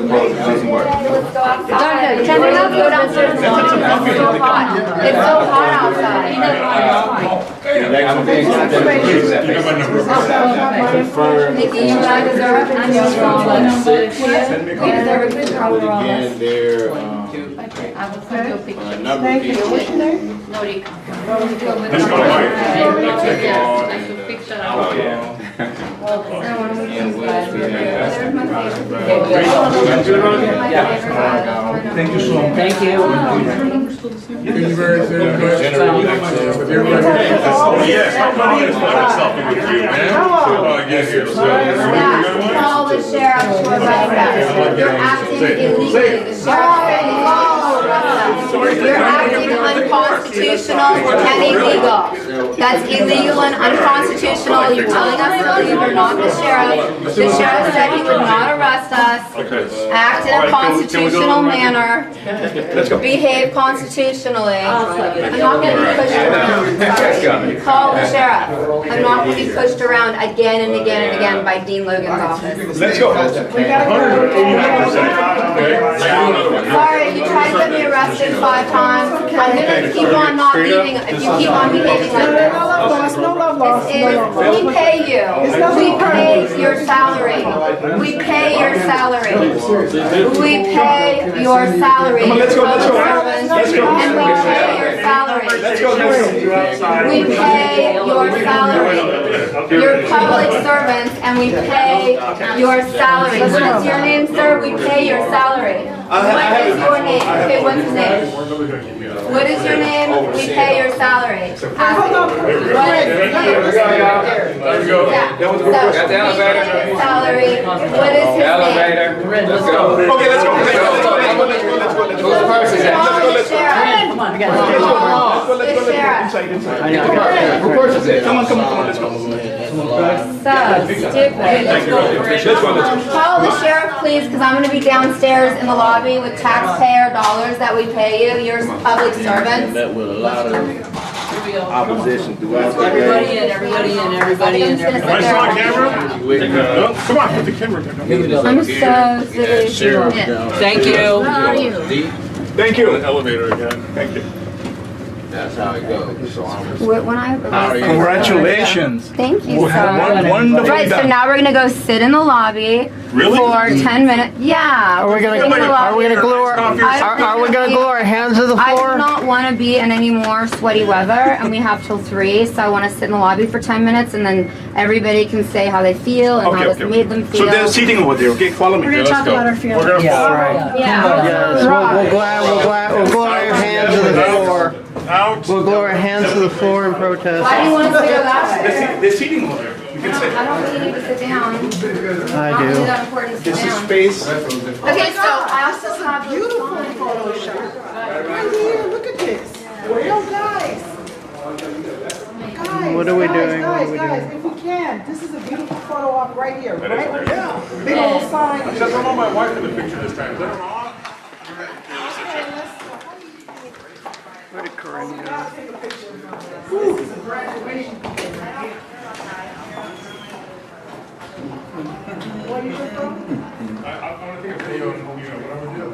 Let's Let's go outside. Can we not go downstairs and walk? It's so hot. It's so hot outside. Nikki, you guys deserve it. You deserve a good job. Again, there, I will send you a picture. number Thank you. What's your name? Norika. Let's go, Mike. Yes, I took picture of Thank you so much. Thank you. Thank you very much. Yes, how funny is that selfie with you, man? Oh, yeah, here, let's go. Call the sheriff to arrest us. You're acting illegally. The sheriff said he wants to arrest us. You're acting unconstitutional and illegal. That's illegal and unconstitutional. You're telling us to leave. You're not the sheriff. The sheriff said he would not arrest us. Act in a constitutional manner. Behave constitutionally. I'm not going to be pushed around. Sorry. Call the sheriff. I'm not going to be pushed around again and again and again by Dean Logan's office. Let's go. Sorry, you tried to get me arrested 5 times. I'm going to keep on not leaving if you keep on behaving like this. No love lost. We pay you. We pay your salary. We pay your salary. We pay your salary. Let's go, let's go. Let's go. And we pay your salary. Let's go, let's go. We pay your salary. You're public servants and we pay your salary. What is your name, sir? We pay your salary. What is your name? Okay, what's his name? What is your name? We pay your salary. What is his name? Yeah. So, we pay his salary. What is his name? Let's go. Okay, let's go. Let's go. Call the sheriff. Come on, The sheriff. Of course it's it. Come on, let's go. So stupid. Call the sheriff, please, because I'm going to be downstairs in the lobby with taxpayer dollars that we pay you. You're public servants. Met with a lot of opposition throughout the Everybody day. in, everybody in, everybody in, everybody Am I still on camera? Come on, put the camera back. I'm so sick. Thank you. Thank you. Elevator again. Thank you. That's how it goes. So I'm When I Congratulations. Thank you, Well, sir. wonderful Right, so done. now we're gonna go sit in the lobby Really? for 10 minutes. Yeah. Are we gonna glue our hands to the I do floor? not want to be in any more sweaty weather, and we have till 3, so I want to sit in the lobby for 10 minutes, and then everybody can say how they feel and how this made them feel. So they're seating over there, okay? Follow me. We're gonna talk about our feelings. We're gonna follow. Right. Yeah. Yes, we'll glue our hands to the floor. Out. We'll glue our hands to the floor in protest. Why do you want us to go that way? They're seating over there. You can sit. I don't really need to sit down. I It's do. not really that important to sit This is down. space. Okay, so I also have Beautiful Photoshop. Right here, look at this. Yo, guys. What are we doing? Guys, if we can, this is a beautiful photo op right here, right? Yeah. Big old sign. I just don't want my wife in the picture this time. Let her on. Where did Corinne go? Where you from? I want to take a video and, what I'm going to do.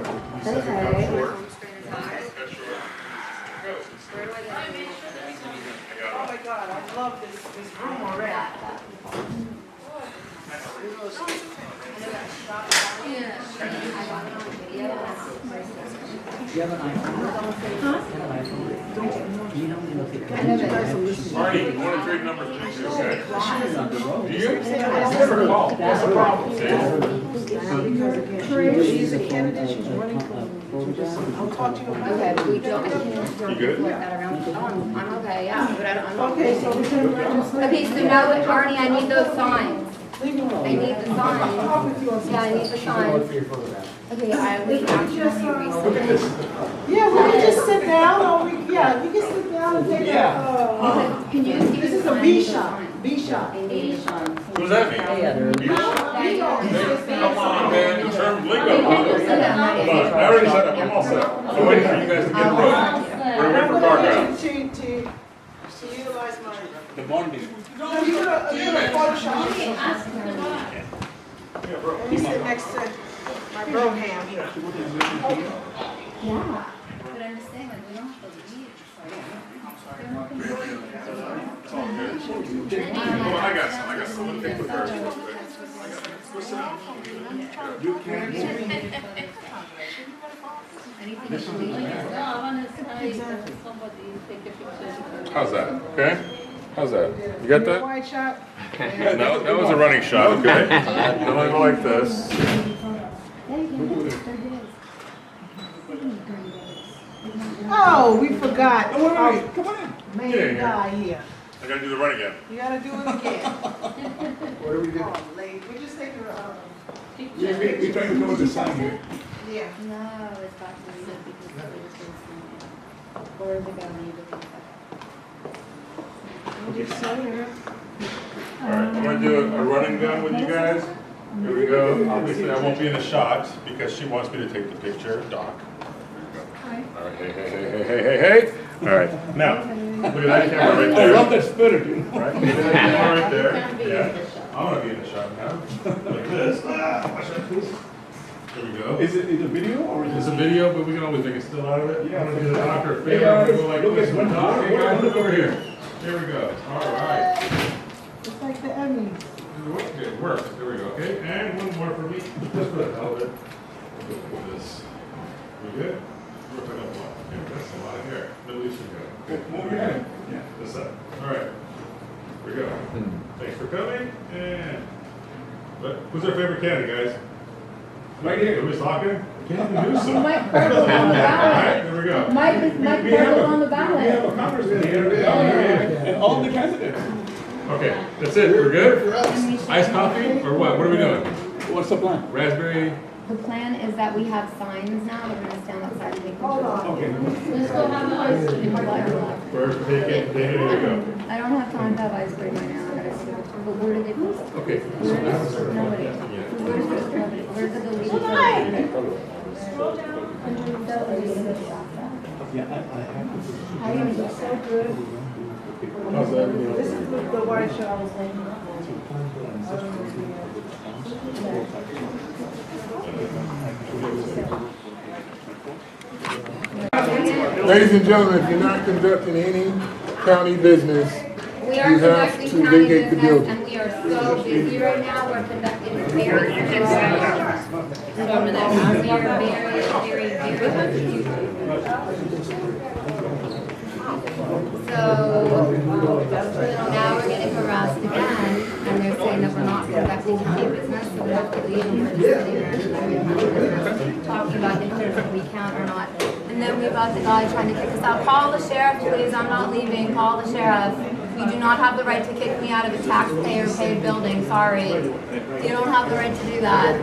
Oh my God, I love this room already. Do you have an iPhone? Marty, you want to trade numbers, please? Okay. Do you? That's a problem. She's a candidate, she's running for. I'll talk to you about Okay, but we don't. You good? I'm okay, yeah, but I'm Okay, so we can. Okay, so now with Arnie, I need those signs. I need the signs. Yeah, I need the signs. Okay, I was actually recently. Yeah, we can just sit down or we, Yeah, you can sit down and take this is a B shot. B shot. What does that mean? Come on, man, the term lingo. Come on, I already set up, I'm all set. I'm waiting for you guys to get rolling. We're waiting for car guys. To utilize my. The bonding. No, you're gonna Photoshop. Let me sit next to my bro ham here. Yeah. But I'm just saying, like, we don't have to leave. Well, I got some. Let me take the first real quick. Go sit down. You can't move. How's that? Okay? How's that? You got that? White shot. No, that was a running shot, okay? Then I go like this. Oh, we forgot. Come on in. Main guy here. I gotta do the run again. You gotta do it again. What do we do? Oh, late. We just take a Yeah, we're trying to go to the sign here. yeah. No, it's got to be because or is it gonna leave it? Alright, I'm gonna do a running gun with you guys. Here we go. Obviously, I won't be in the shot because she wants me to take the picture. Doc. Alright, hey. Alright, now, look at that camera right there. I love that spirit. Right? Look at that camera right there. Yeah. I wanna be in the shot now. Like this. Watch that, please. There we go. Is it a video or is It's it? a video, but we can always make a still out of it. Yeah. I'm gonna do the doctor a favor. I'm gonna go like this. Hey guys, look over here. There we go. Alright. It's like the Emmys. It works. There we go. Okay, and one more for me. Just for the hell of it. We'll go with this. We good? We're putting up a lot. Yeah, that's a lot of hair. Middle Eastern guy. Good. Move your head. Yeah, this side. All right. Here we go. Thanks for coming. And but who's our favorite candidate, guys? Right here. Who's talking? Can't do so. Mike Purtle on the All right, ballot. there we go. Mike Purtle on the We ballot. have a congressman here and all the candidates. Okay, that's it. We're good? Iced coffee or what? What are we doing? What's the plan? Raspberry. The plan is that we have signs now, we're gonna stand outside and take pictures. Okay. Let's go have an ice cream. First, take it. Here we go. I don't have time to have ice cream right now, I gotta see, but where do they post it? Okay. Nobody. Where's the, nobody, where's the deleted? Yeah, I have to. How are you gonna do it? So good. How's that? This is the white shot. Ladies and gentlemen, if you're not conducting any county business, We are you have conducting to county vacate the business building. and we are so busy right now, we're conducting very, we are very busy. So now we're getting harassed again and they're saying that we're not conducting county business, so we have to leave and we're just sitting there talking about if there's a recount or not. And then we've got the guy trying to kick us out. Call the sheriff, please. I'm not leaving. Call the sheriff. You do not have the right to kick me out of a taxpayer-paid building. Sorry. You don't have the right to do that.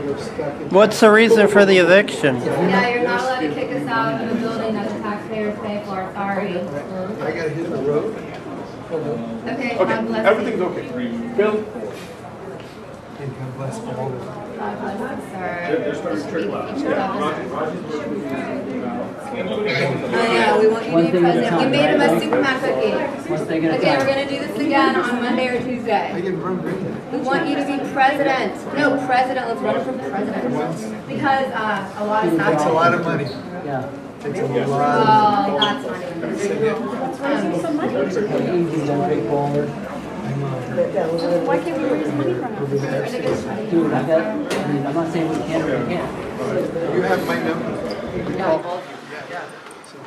What's the reason for the eviction? Yeah, you're not allowed to kick us out of a building that the taxpayers pay for. Sorry. I gotta hit the road. Okay, God bless Everything's you. okay. Bill? And God bless all of you. God bless you, sir. Oh yeah, we want you to be president. We made him a Superman cookie. Okay, we're gonna do this again on Monday or I Tuesday. can run green. We want you to be president. No, president. Let's run for president. Because a lot of Takes a lot of money. Yeah. Takes a lot Oh, that's funny. Why can't we raise money from it? Dude, I'm not saying we can or we can't. of. You have my number.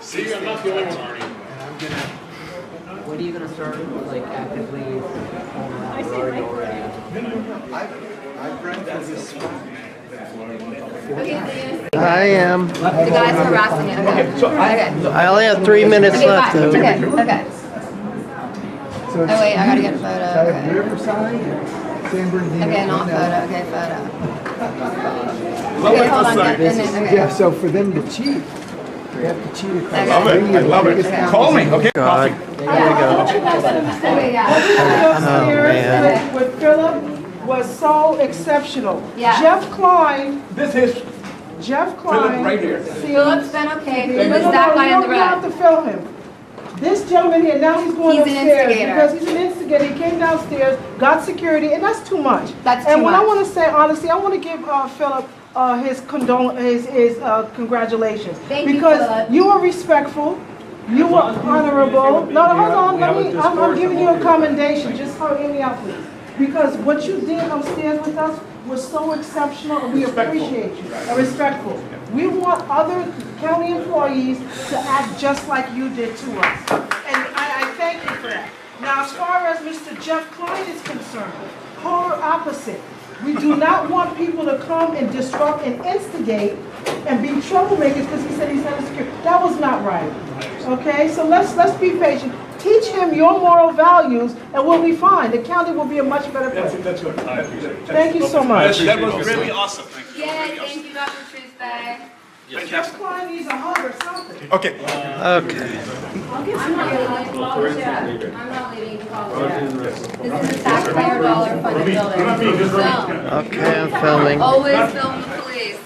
See, I'm not the only one, Arnie. And I'm gonna, When are you gonna start, like, actively going around? I've run for this spot. Okay, I am. the guy's harassing you. Okay. Okay. I only have 3 minutes Okay, left. fine. though. Okay. Okay. So Oh wait, I gotta get a photo. Okay. Riverside, San Bernardino. Okay, not and, photo. Okay, photo. Okay, hold on. Get in it. Okay. Yeah, so for them to cheat, I love it. I love it. Call me, okay? God. Coffee. Upstairs with Philip was so exceptional. Yeah. Jeff Klein, This is Jeff Philip Klein. right here. Philip's been okay. Who No, was no, that no, guy you in the don't have red? to film him. This gentleman here, now he's going He's an upstairs instigator. because he's an instigator. He came downstairs, got security, and that's too much. That's and too what much. I want to say, honestly, I want to give Philip his congratulations. Thank you, because Philip. you were respectful, you were honorable. No, hold on, I'm giving you a commendation. Just hear me out, please. Because what you did upstairs with us was so exceptional, and we appreciate you, and respectful. We want other county employees to act just like you did to us. And I thank you for that. Now, as far as Mr. Jeff Klein is concerned, polar opposite. We do not want people to come and disrupt and instigate and be troublemakers because he said he's not secure. That was not right. Okay, so let's be patient. Teach him your moral values, and we'll be fine. The county will be a much better place. That's good. I appreciate it. Thank you so much. That was really awesome. Thank you. Yay, thank you, Dr. Tuesday. Jeff Klein needs a hug or something. Okay. Okay. I'm not leaving to college yet. I'm not leaving to college yet. This is a taxpayer dollar funded building. Film. Okay, I'm filming. Always film the police.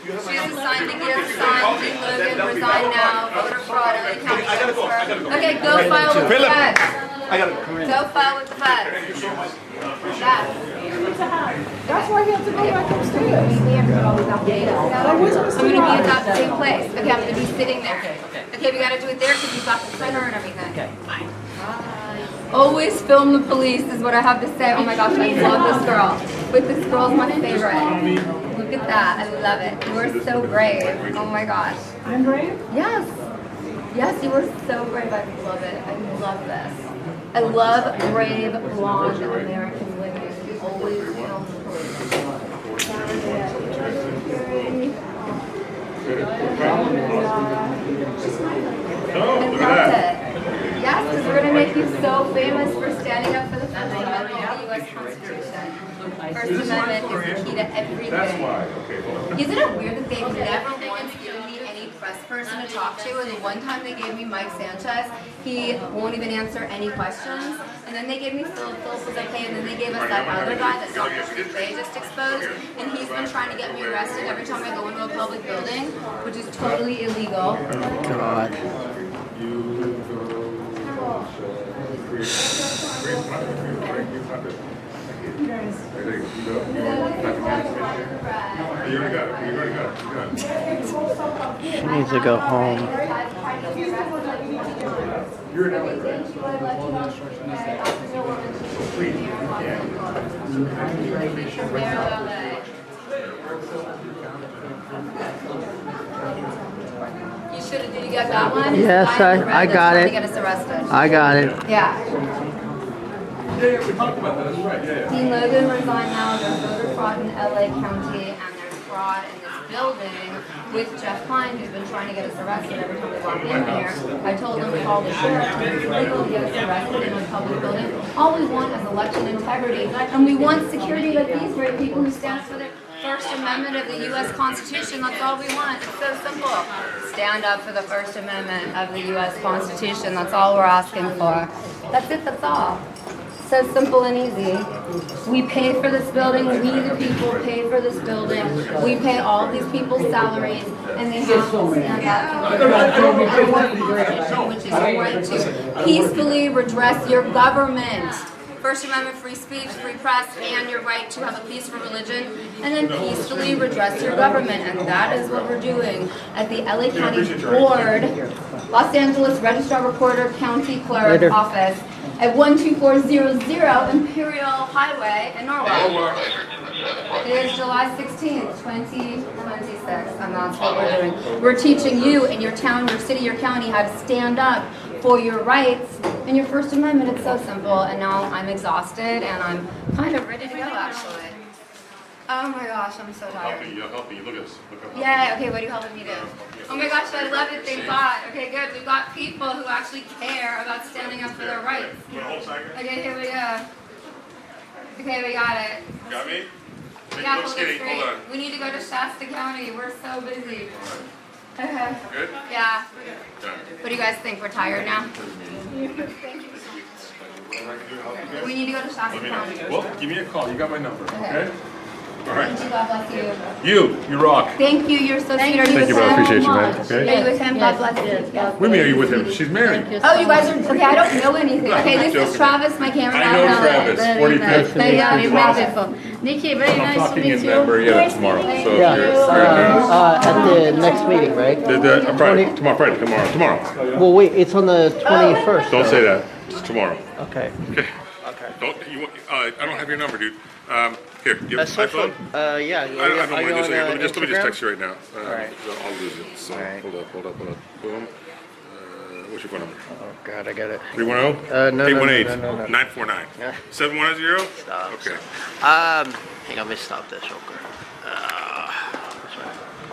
She's assigned to give sign, Dean Logan, resign now, voter fraud, LA County transfer. Okay, go file with the Philip. feds. I got it. Go file with the feds. Yes. That's why he had to go back upstairs. I'm gonna be at that same place. Okay, I'm gonna be sitting there. Okay, we gotta do it there because we've got the printer and everything. Okay, fine. Always film the police is what I have to say. Oh my gosh, I love this girl. But this girl's my favorite. Look at that, I love it. You are so brave. Oh my gosh. I'm brave? Yes. Yes, you were so brave. I love it. I love this. I love brave, blonde American women. Always film the police. I love it. Yes, because we're going to make you so famous for standing up for the First Amendment of the U.S. Constitution. First Amendment is the key to everything. Isn't it weird that they've never once given me any press person to talk to, and the one time they gave me Mike Sanchez, he won't even answer any questions, and then they gave me Philip was okay, and then they gave us that other guy that Dr. Bay just exposed, and he's been trying to get me arrested every time I go into a public building, which is totally illegal. God. She needs to go home. You should have. Did you get that one? Yes, I got it. Get us arrested. I got it. Yeah. Yeah, we talked about that. That's right. Yeah. Dean Logan resigned now. There's voter fraud in LA County, and there's fraud in this building with Jeff Klein, who's been trying to get us arrested every time we walk in here. I told him to call the sheriff. It's illegal to get us arrested in a public building. All we want is election integrity, and we want security like these great people who stand for the First Amendment of the U.S. Constitution. That's all we want. It's so simple. Stand up for the First Amendment of the U.S. Constitution. That's all we're asking for. That's it. That's all. So simple and easy. We pay for this building. We, the people, pay for this building. We pay all these people's salaries, and they have to stand up for the Constitution, which is your right to peacefully redress your government. First Amendment, free speech, free press, and your right to have a peaceful religion, and then peacefully redress your government. And that is what we're doing at the LA County Board, Los Angeles Registrar Recorder County Clerk Office at 12400 Imperial Highway in Norwalk. It is July 16th, 2026, and that's what we're doing. We're teaching you in your town, your city, your county how to stand up for your rights and your First Amendment. It's so simple, and now I'm exhausted and I'm kind of ready to go actually. Oh my gosh, I'm so tired. Help me, look at this. Yeah, okay, what are you helping me do? Oh my gosh, I love it, thank God. Okay, good, we've got people who actually care about standing up for their rights. Okay, here we go. Okay, we got it. Got me? Yeah, hold it straight. We need to go to Shasta County, we're so busy. Okay. Good? Yeah. Done. What do you guys think? We're tired now? We need to go to Shasta Let me County. know. Well, give me a call. You got my number, okay? All Thank you. right. God bless you. You rock. Thank you. You're so sweet. Are you Thank with you, bro. I him? appreciate you, man. Okay? Are you with him? God bless you. Yes. What do you mean, are you with him? She's married. Oh, you guys are okay. I don't know anything. Okay, this is Travis, my cameraman. I know Travis. 45th. Very wonderful. Nikki, very I'm nice to talking meet in you. Murrieta tomorrow. So Yeah, you're at the next meeting, right? Friday. Tomorrow. Well, wait, it's on the 21st. Don't say that. It's tomorrow. Okay. Okay. Don't you? I don't have your number, dude. Here, you have my Social, phone. yeah. I don't mind losing it. Let me just Instagram? text you right now. Alright. I'll lose it. So hold up. Boom. What's your phone number? Oh God, I got it. 310? No. 818? No. 949? 710? Stop. Okay. Hang on, let me stop this real quick.